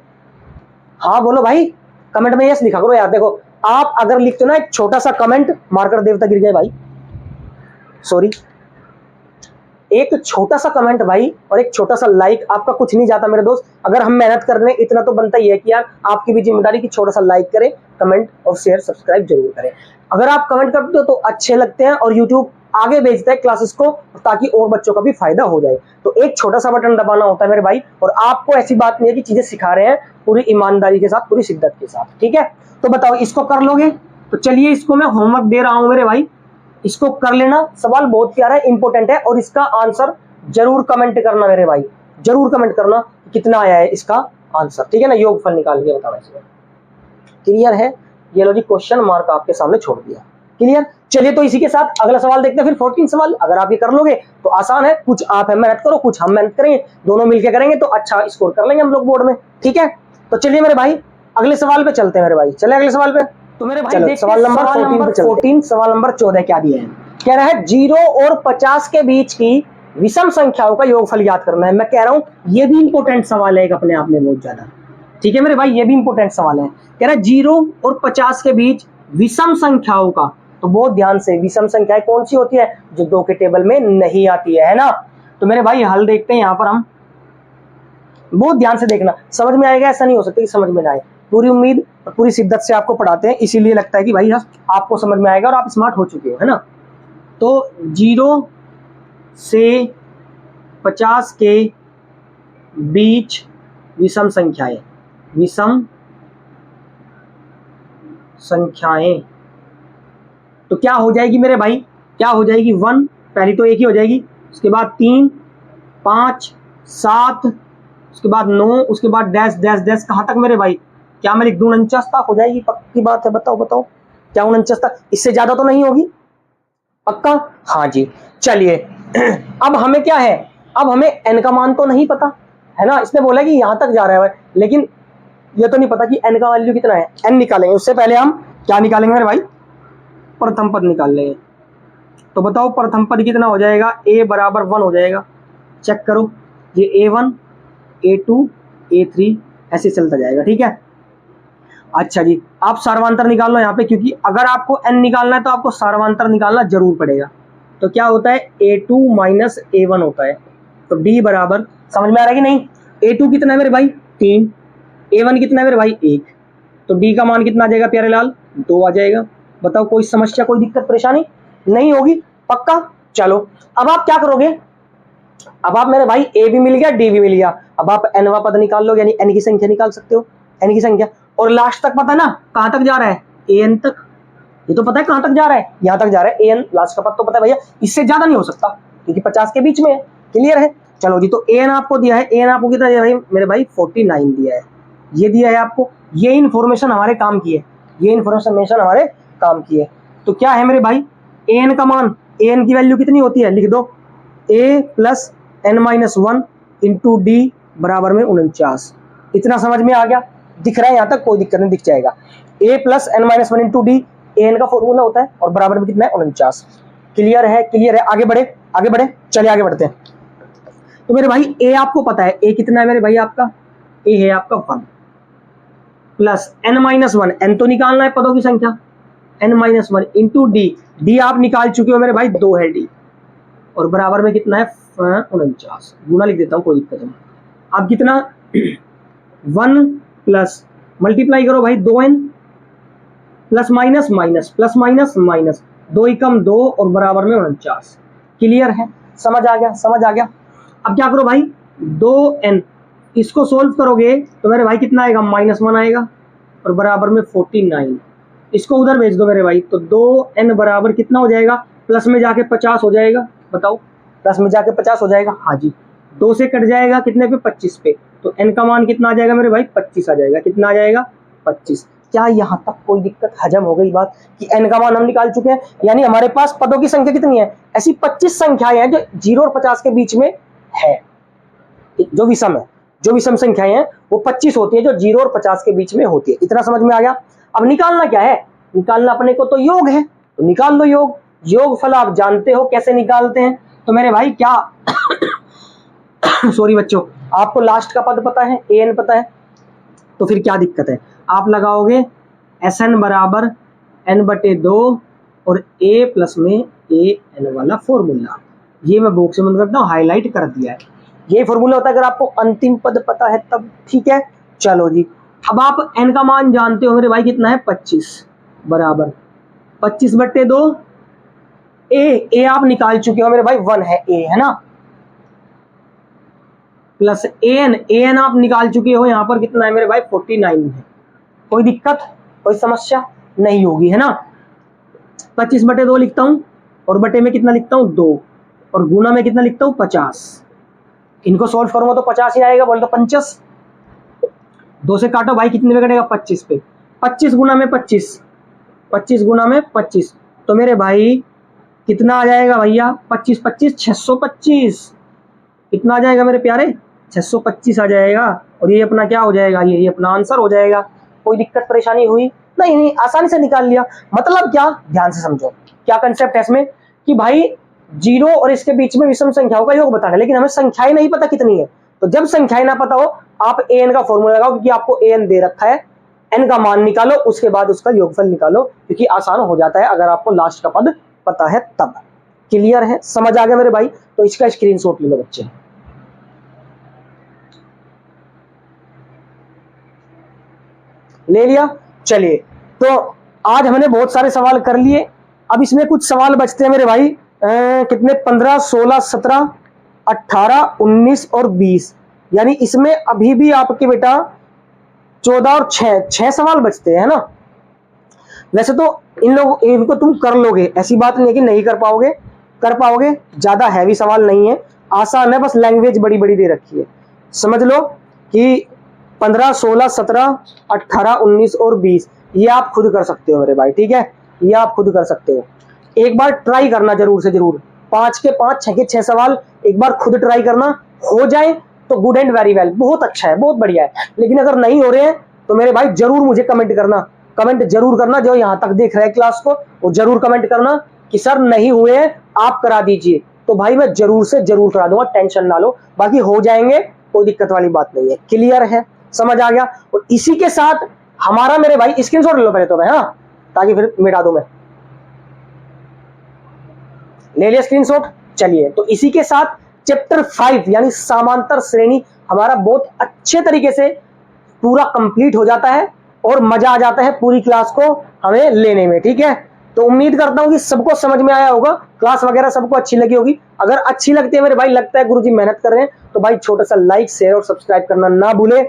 हाँ बोलो भाई, कमेंट में यस लिखा करो यार। देखो आप अगर लिखते हो ना एक छोटा सा कमेंट, मार्कर देवता गिर गए भाई, सॉरी, एक छोटा सा कमेंट भाई और एक छोटा सा लाइक, आपका कुछ नहीं जाता मेरे दोस्त। अगर हम मेहनत कर रहे हैं इतना तो बनता ही है कि यार आपकी भी जिम्मेदारी कि छोटा सा लाइक करें, कमेंट और शेयर सब्सक्राइब जरूर करें। अगर आप कमेंट करते हो तो अच्छे लगते हैं और यूट्यूब आगे भेजता है क्लासेस को ताकि और बच्चों का भी फायदा हो जाए। तो एक छोटा सा बटन दबाना होता है मेरे भाई, और आपको ऐसी बात नहीं है कि चीजें सिखा रहे हैं, पूरी ईमानदारी के साथ, पूरी शिद्दत के साथ, ठीक है। तो बताओ इसको कर लोगे, तो चलिए इसको मैं होमवर्क दे रहा हूं मेरे भाई, इसको कर लेना। सवाल बहुत प्यारा है, इंपॉर्टेंट है और इसका आंसर जरूर कमेंट करना मेरे भाई, जरूर कमेंट करना कितना आया है इसका आंसर, ठीक है ना। योगफल निकाल के बताना इसमें। क्लियर है, ये लो जी क्वेश्चन मार्क आपके सामने छोड़ दिया। क्लियर, चलिए तो इसी के साथ अगला सवाल देखते हैं। फिर 14 सवाल अगर आप ये कर लोगे तो आसान है, कुछ आप मेहनत करो, कुछ हम मेहनत करेंगे, दोनों मिलकर करेंगे तो अच्छा स्कोर कर लेंगे हम लोग बोर्ड में, ठीक है। तो चलिए मेरे भाई अगले सवाल पे चलते हैं मेरे भाई, चले अगले सवाल पे। तो मेरे भाई सवाल नंबर 14 पे चलते हैं। सवाल नंबर 14 क्या दिया है, कह रहा है 0 और 50 के बीच की विषम संख्याओं का योगफल याद करना है। मैं कह रहा हूं ये भी इंपॉर्टेंट सवाल है एक अपने आप में बहुत ज्यादा, ठीक है मेरे भाई, ये भी इंपॉर्टेंट सवाल है। कह रहा है 0 और 50 के बीच विषम संख्याओं का, तो बहुत ध्यान से, विषम संख्याएं कौन सी होती है, जो 2 के टेबल में नहीं आती है ना। तो मेरे भाई हल देखते हैं, यहां पर हम बहुत ध्यान से देखना, समझ में आएगा, ऐसा नहीं हो सकता कि समझ में ना आए। पूरी उम्मीद और पूरी शिद्दत से आपको पढ़ाते हैं, इसीलिए लगता है कि भाई आपको समझ में आएगा और आप स्मार्ट हो चुके हो, है ना। तो 0 से 50 के बीच विषम संख्याएं, विषम संख्याएं, तो क्या हो जाएगी मेरे भाई, क्या हो जाएगी 1, पहली तो एक ही हो जाएगी, उसके बाद 3 5 7, उसके बाद 9, उसके बाद डैश डैश डैश कहां तक मेरे भाई, क्या मैं लिख दूं 49 तक हो जाएगी, पक्की बात है, बताओ बताओ क्या 49 तक, इससे ज्यादा तो नहीं होगी, पक्का। हाँ जी, चलिए अब हमें क्या है, अब हमें n का मान तो नहीं पता है ना, इसने बोला कि यहां तक जा रहा है, लेकिन ये तो नहीं पता कि n का वैल्यू कितना है। n निकालेंगे, उससे पहले हम क्या निकालेंगे मेरे भाई, प्रथम पद निकाल लेंगे। तो बताओ प्रथम पद कितना हो जाएगा, a बराबर 1 हो जाएगा, चेक करो, ये A1 A2 A3 ऐसे चलता जाएगा, ठीक है। अच्छा जी, आप सार्वंतर निकाल लो यहाँ पे, क्योंकि अगर आपको n निकालना है तो आपको सार्वंतर निकालना जरूर पड़ेगा। तो क्या होता है A2 माइनस A1 होता है, तो D बराबर, समझ में आ रहा है कि नहीं, A2 कितना है मेरे भाई 3, A1 कितना है मेरे भाई 1, तो D का मान कितना आ जाएगा प्यारे लाल, 2 आ जाएगा। बताओ कोई समस्या, कोई दिक्कत परेशानी नहीं होगी, पक्का। चलो अब आप क्या करोगे, अब आप मेरे भाई A भी मिल गया D भी मिल गया, अब आप nवां पद निकाल लो, यानी n की संख्या निकाल सकते हो, n की संख्या, और लास्ट तक पता है ना कहां तक जा रहा है, an तक, ये तो पता है कहां तक जा रहा है, यहां तक जा रहा है an, लास्ट का पद तो पता है भैया, इससे ज्यादा नहीं हो सकता क्योंकि 50 के बीच में है। क्लियर है, चलो जी, तो an आपको दिया है, an आपको कितना दिया है मेरे भाई 49 दिया है, ये दिया है आपको, ये इन्फॉर्मेशन हमारे काम की है, ये इन्फॉर्मेशन हमारे काम की है। तो क्या है मेरे भाई an का मान, an की वैल्यू कितनी होती है, लिख दो a plus n-1 into D बराबर में 49। इतना समझ में आ गया, दिख रहा है यहां तक, कोई दिक्कत नहीं, दिख जाएगा। a plus n-1 into D an का फॉर्मूला होता है और बराबर में कितना है 49। क्लियर है, क्लियर है, आगे बढ़े, आगे बढ़े, चलिए आगे बढ़ते हैं। तो मेरे भाई a आपको पता है, a कितना है मेरे भाई आपका, a है आपका 1, प्लस n-1, n तो निकालना है पदों की संख्या, n-1 इंटू डी, डी आप निकाल चुके हो मेरे भाई, 2 है डी, और बराबर में कितना है 49, गुना लिख देता हूं कोई दिक्कत नहीं। अब कितना 1 प्लस मल्टीप्लाई करो भाई 2n plus minus minus plus minus minus, 2 एकम 2 और बराबर में 49। क्लियर है, समझ आ गया, समझ आ गया। अब क्या करो भाई 2n, इसको सोल्व करोगे तो मेरे भाई कितना आएगा -1 आएगा और बराबर में 49। इसको उधर भेज दो मेरे भाई, तो 2n बराबर कितना हो जाएगा, प्लस में जाके 50 हो जाएगा, बताओ प्लस में जाके 50 हो जाएगा, हाँ जी, 2 से कट जाएगा कितने पे 25 पे, तो n का मान कितना आ जाएगा मेरे भाई 25 आ जाएगा, कितना आ जाएगा 25। क्या यहाँ तक कोई दिक्कत हजम हो गई बात कि n का मान हम निकाल चुके हैं, यानी हमारे पास पदों की संख्या कितनी है, ऐसी 25 संख्याएं हैं जो 0 और 50 के बीच में है, जो विषम है, जो विषम संख्याएं हैं वो 25 होती है जो 0 और 50 के बीच में होती है। इतना समझ में आ गया। अब निकालना क्या है, निकालना अपने को तो योग है, तो निकाल लो योग, योग फल आप जानते हो कैसे निकालते हैं, तो मेरे भाई क्या सॉरी बच्चों, आपको लास्ट का पद पता है, an पता है, तो फिर क्या दिक्कत है, आप लगाओगे Sn बराबर n/2 और a प्लस में an वाला फॉर्मूला, ये मैं बुक से मन करता हूँ हाईलाइट कर दिया है, ये फॉर्मूला होता है अगर आपको अंतिम पद पता है तब, ठीक है। चलो जी, अब आप n का मान जानते हो मेरे भाई कितना है 25 बराबर 25/2, a आप निकाल चुके हो मेरे भाई 1 है a, है ना, प्लस an आप निकाल चुके हो, यहाँ पर कितना है मेरे भाई 49 है, कोई दिक्कत कोई समस्या नहीं होगी, है ना। 25/2 लिखता हूं और बटे में कितना लिखता हूं 2 और गुना में कितना लिखता हूं 50, इनको सॉल्व करूंगा तो 50 ही आएगा, बोल तो 50, 2 से काटो भाई कितने पे कटेगा 25 पे, 25 गुना में 25, 25 गुना में 25, तो मेरे भाई कितना आ जाएगा भैया 25 25 625, कितना आ जाएगा मेरे प्यारे 625 आ जाएगा, और ये अपना क्या हो जाएगा, ये अपना आंसर हो जाएगा। कोई दिक्कत परेशानी हुई नहीं, आसानी से निकाल लिया। मतलब क्या, ध्यान से समझो क्या कंसेप्ट है इसमें कि भाई 0 और इसके बीच में विषम संख्याओं का योग बताना है, लेकिन हमें संख्याएं नहीं पता कितनी है, तो जब संख्याएं ना पता हो आप an का फॉर्मूला लगाओ, क्योंकि आपको an दे रखा है, n का मान निकालो, उसके बाद उसका योगफल निकालो, क्योंकि आसान हो जाता है अगर आपको लास्ट का पद पता है तब। क्लियर है, समझ आ गया मेरे भाई, तो इसका स्क्रीनशॉट ले लो बच्चे। ले लिया, चलिए तो आज हमने बहुत सारे सवाल कर लिए, अब इसमें कुछ सवाल बचते हैं मेरे भाई, कितने 15 16 17 18 19 और 20, यानी इसमें अभी भी आपके बेटा 14 और 6 सवाल बचते हैं, है ना। वैसे तो इनको तुम कर लोगे, ऐसी बात नहीं है कि नहीं कर पाओगे, कर पाओगे, ज्यादा हैवी सवाल नहीं है, आसान है, बस लैंग्वेज बड़ी बड़ी दे रखी है। समझ लो कि 15 16 17 18 19 और 20 ये आप खुद कर सकते हो मेरे भाई, ठीक है, ये आप खुद कर सकते हो। एक बार ट्राई करना जरूर से जरूर, 5 के 5 6 के 6 सवाल एक बार खुद ट्राई करना, हो जाए तो गुड एंड वेरी वेल, बहुत अच्छा है, बहुत बढ़िया है। लेकिन अगर नहीं हो रहे हैं तो मेरे भाई जरूर मुझे कमेंट करना, कमेंट जरूर करना, जो यहाँ तक देख रहे हैं क्लास को वो जरूर कमेंट करना कि सर नहीं हुए हैं आप करा दीजिए, तो भाई मैं जरूर से जरूर करा दूंगा, टेंशन ना लो, बाकी हो जाएंगे, कोई दिक्कत वाली बात नहीं है। क्लियर है, समझ आ गया। और इसी के साथ हमारा मेरे भाई स्क्रीनशॉट ले लो पहले तो मैं, हाँ, ताकि फिर मिटा दूं मैं, ले लिया स्क्रीनशॉट। चलिए तो इसी के साथ चैप्टर 5 यानी समांतर श्रेणी हमारा बहुत अच्छे तरीके से पूरा कंप्लीट हो जाता है और मजा आ जाता है पूरी क्लास को हमें लेने में, ठीक है। तो उम्मीद करता हूं कि सबको समझ में आया होगा, क्लास वगैरह सबको अच्छी लगी होगी। अगर अच्छी लगती है मेरे भाई, लगता है गुरुजी मेहनत कर रहे हैं, तो भाई छोटा सा लाइक शेयर और सब्सक्राइब करना ना भूले,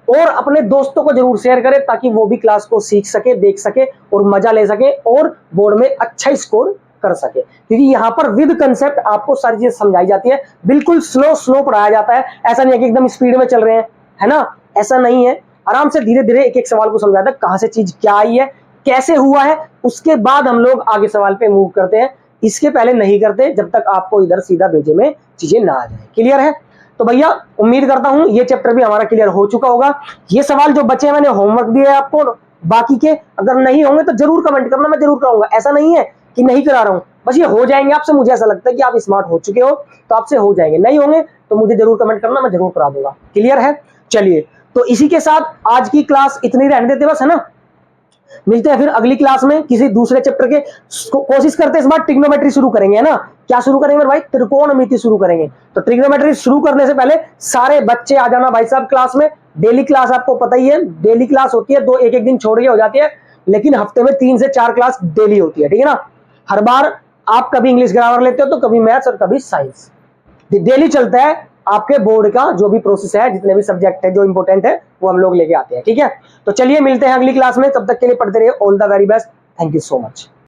और अपने दोस्तों को जरूर शेयर करें ताकि वो भी क्लास को सीख सके, देख सके और मजा ले सके और बोर्ड में अच्छा स्कोर कर सके, क्योंकि यहाँ पर विद कंसेप्ट आपको सारी चीजें समझाई जाती है, बिल्कुल स्लो स्लो पढ़ाया जाता है, ऐसा नहीं है कि एकदम स्पीड में चल रहे हैं, है ना, ऐसा नहीं है, आराम से धीरे धीरे एक एक सवाल को समझाता है, कहां से चीज क्या आई है, कैसे हुआ है, उसके बाद हम लोग आगे सवाल पे मूव करते हैं, इसके पहले नहीं करते जब तक आपको इधर सीधा भेजे में चीजें ना आ जाए। क्लियर है, तो भैया उम्मीद करता हूं ये चैप्टर भी हमारा क्लियर हो चुका होगा। ये सवाल जो बचे हैं मैंने होमवर्क दिया है आपको, बाकी के अगर नहीं होंगे तो जरूर कमेंट करना, मैं जरूर कराऊंगा, ऐसा नहीं है कि नहीं करा रहा हूं, बस ये हो जाएंगे आपसे, मुझे ऐसा लगता है कि आप स्मार्ट हो चुके हो तो आपसे हो जाएंगे, नहीं होंगे तो मुझे जरूर कमेंट करना, मैं जरूर करा दूंगा। क्लियर है, चलिए तो इसी के साथ आज की क्लास इतनी रहने देते बस, है ना। मिलते हैं फिर अगली क्लास में किसी दूसरे चैप्टर के। कोशिश करते हैं इस बार ट्रिग्नोमेट्री शुरू करेंगे, है ना। क्या शुरू करेंगे मेरे भाई? त्रिकोणमिति शुरू करेंगे। तो ट्रिग्नोमेट्री शुरू करने से पहले सारे बच्चे आ जाना भाई साहब क्लास में। डेली क्लास आपको पता ही है, डेली क्लास होती है, 2 एक दिन छोड़ के हो जाती है, लेकिन हफ्ते में 3 से 4 क्लास डेली होती है, ठीक है ना। हर बार आप कभी इंग्लिश ग्रामर लेते हो तो कभी मैथ्स और कभी साइंस। डेली चलता है आपके बोर्ड का जो भी प्रोसेस है, जितने भी सब्जेक्ट है जो इंपॉर्टेंट है वो हम लोग लेके आते हैं, ठीक है। तो चलिए मिलते हैं अगली क्लास में, तब तक के लिए पढ़ते रहिए। All the very best, thank you so much.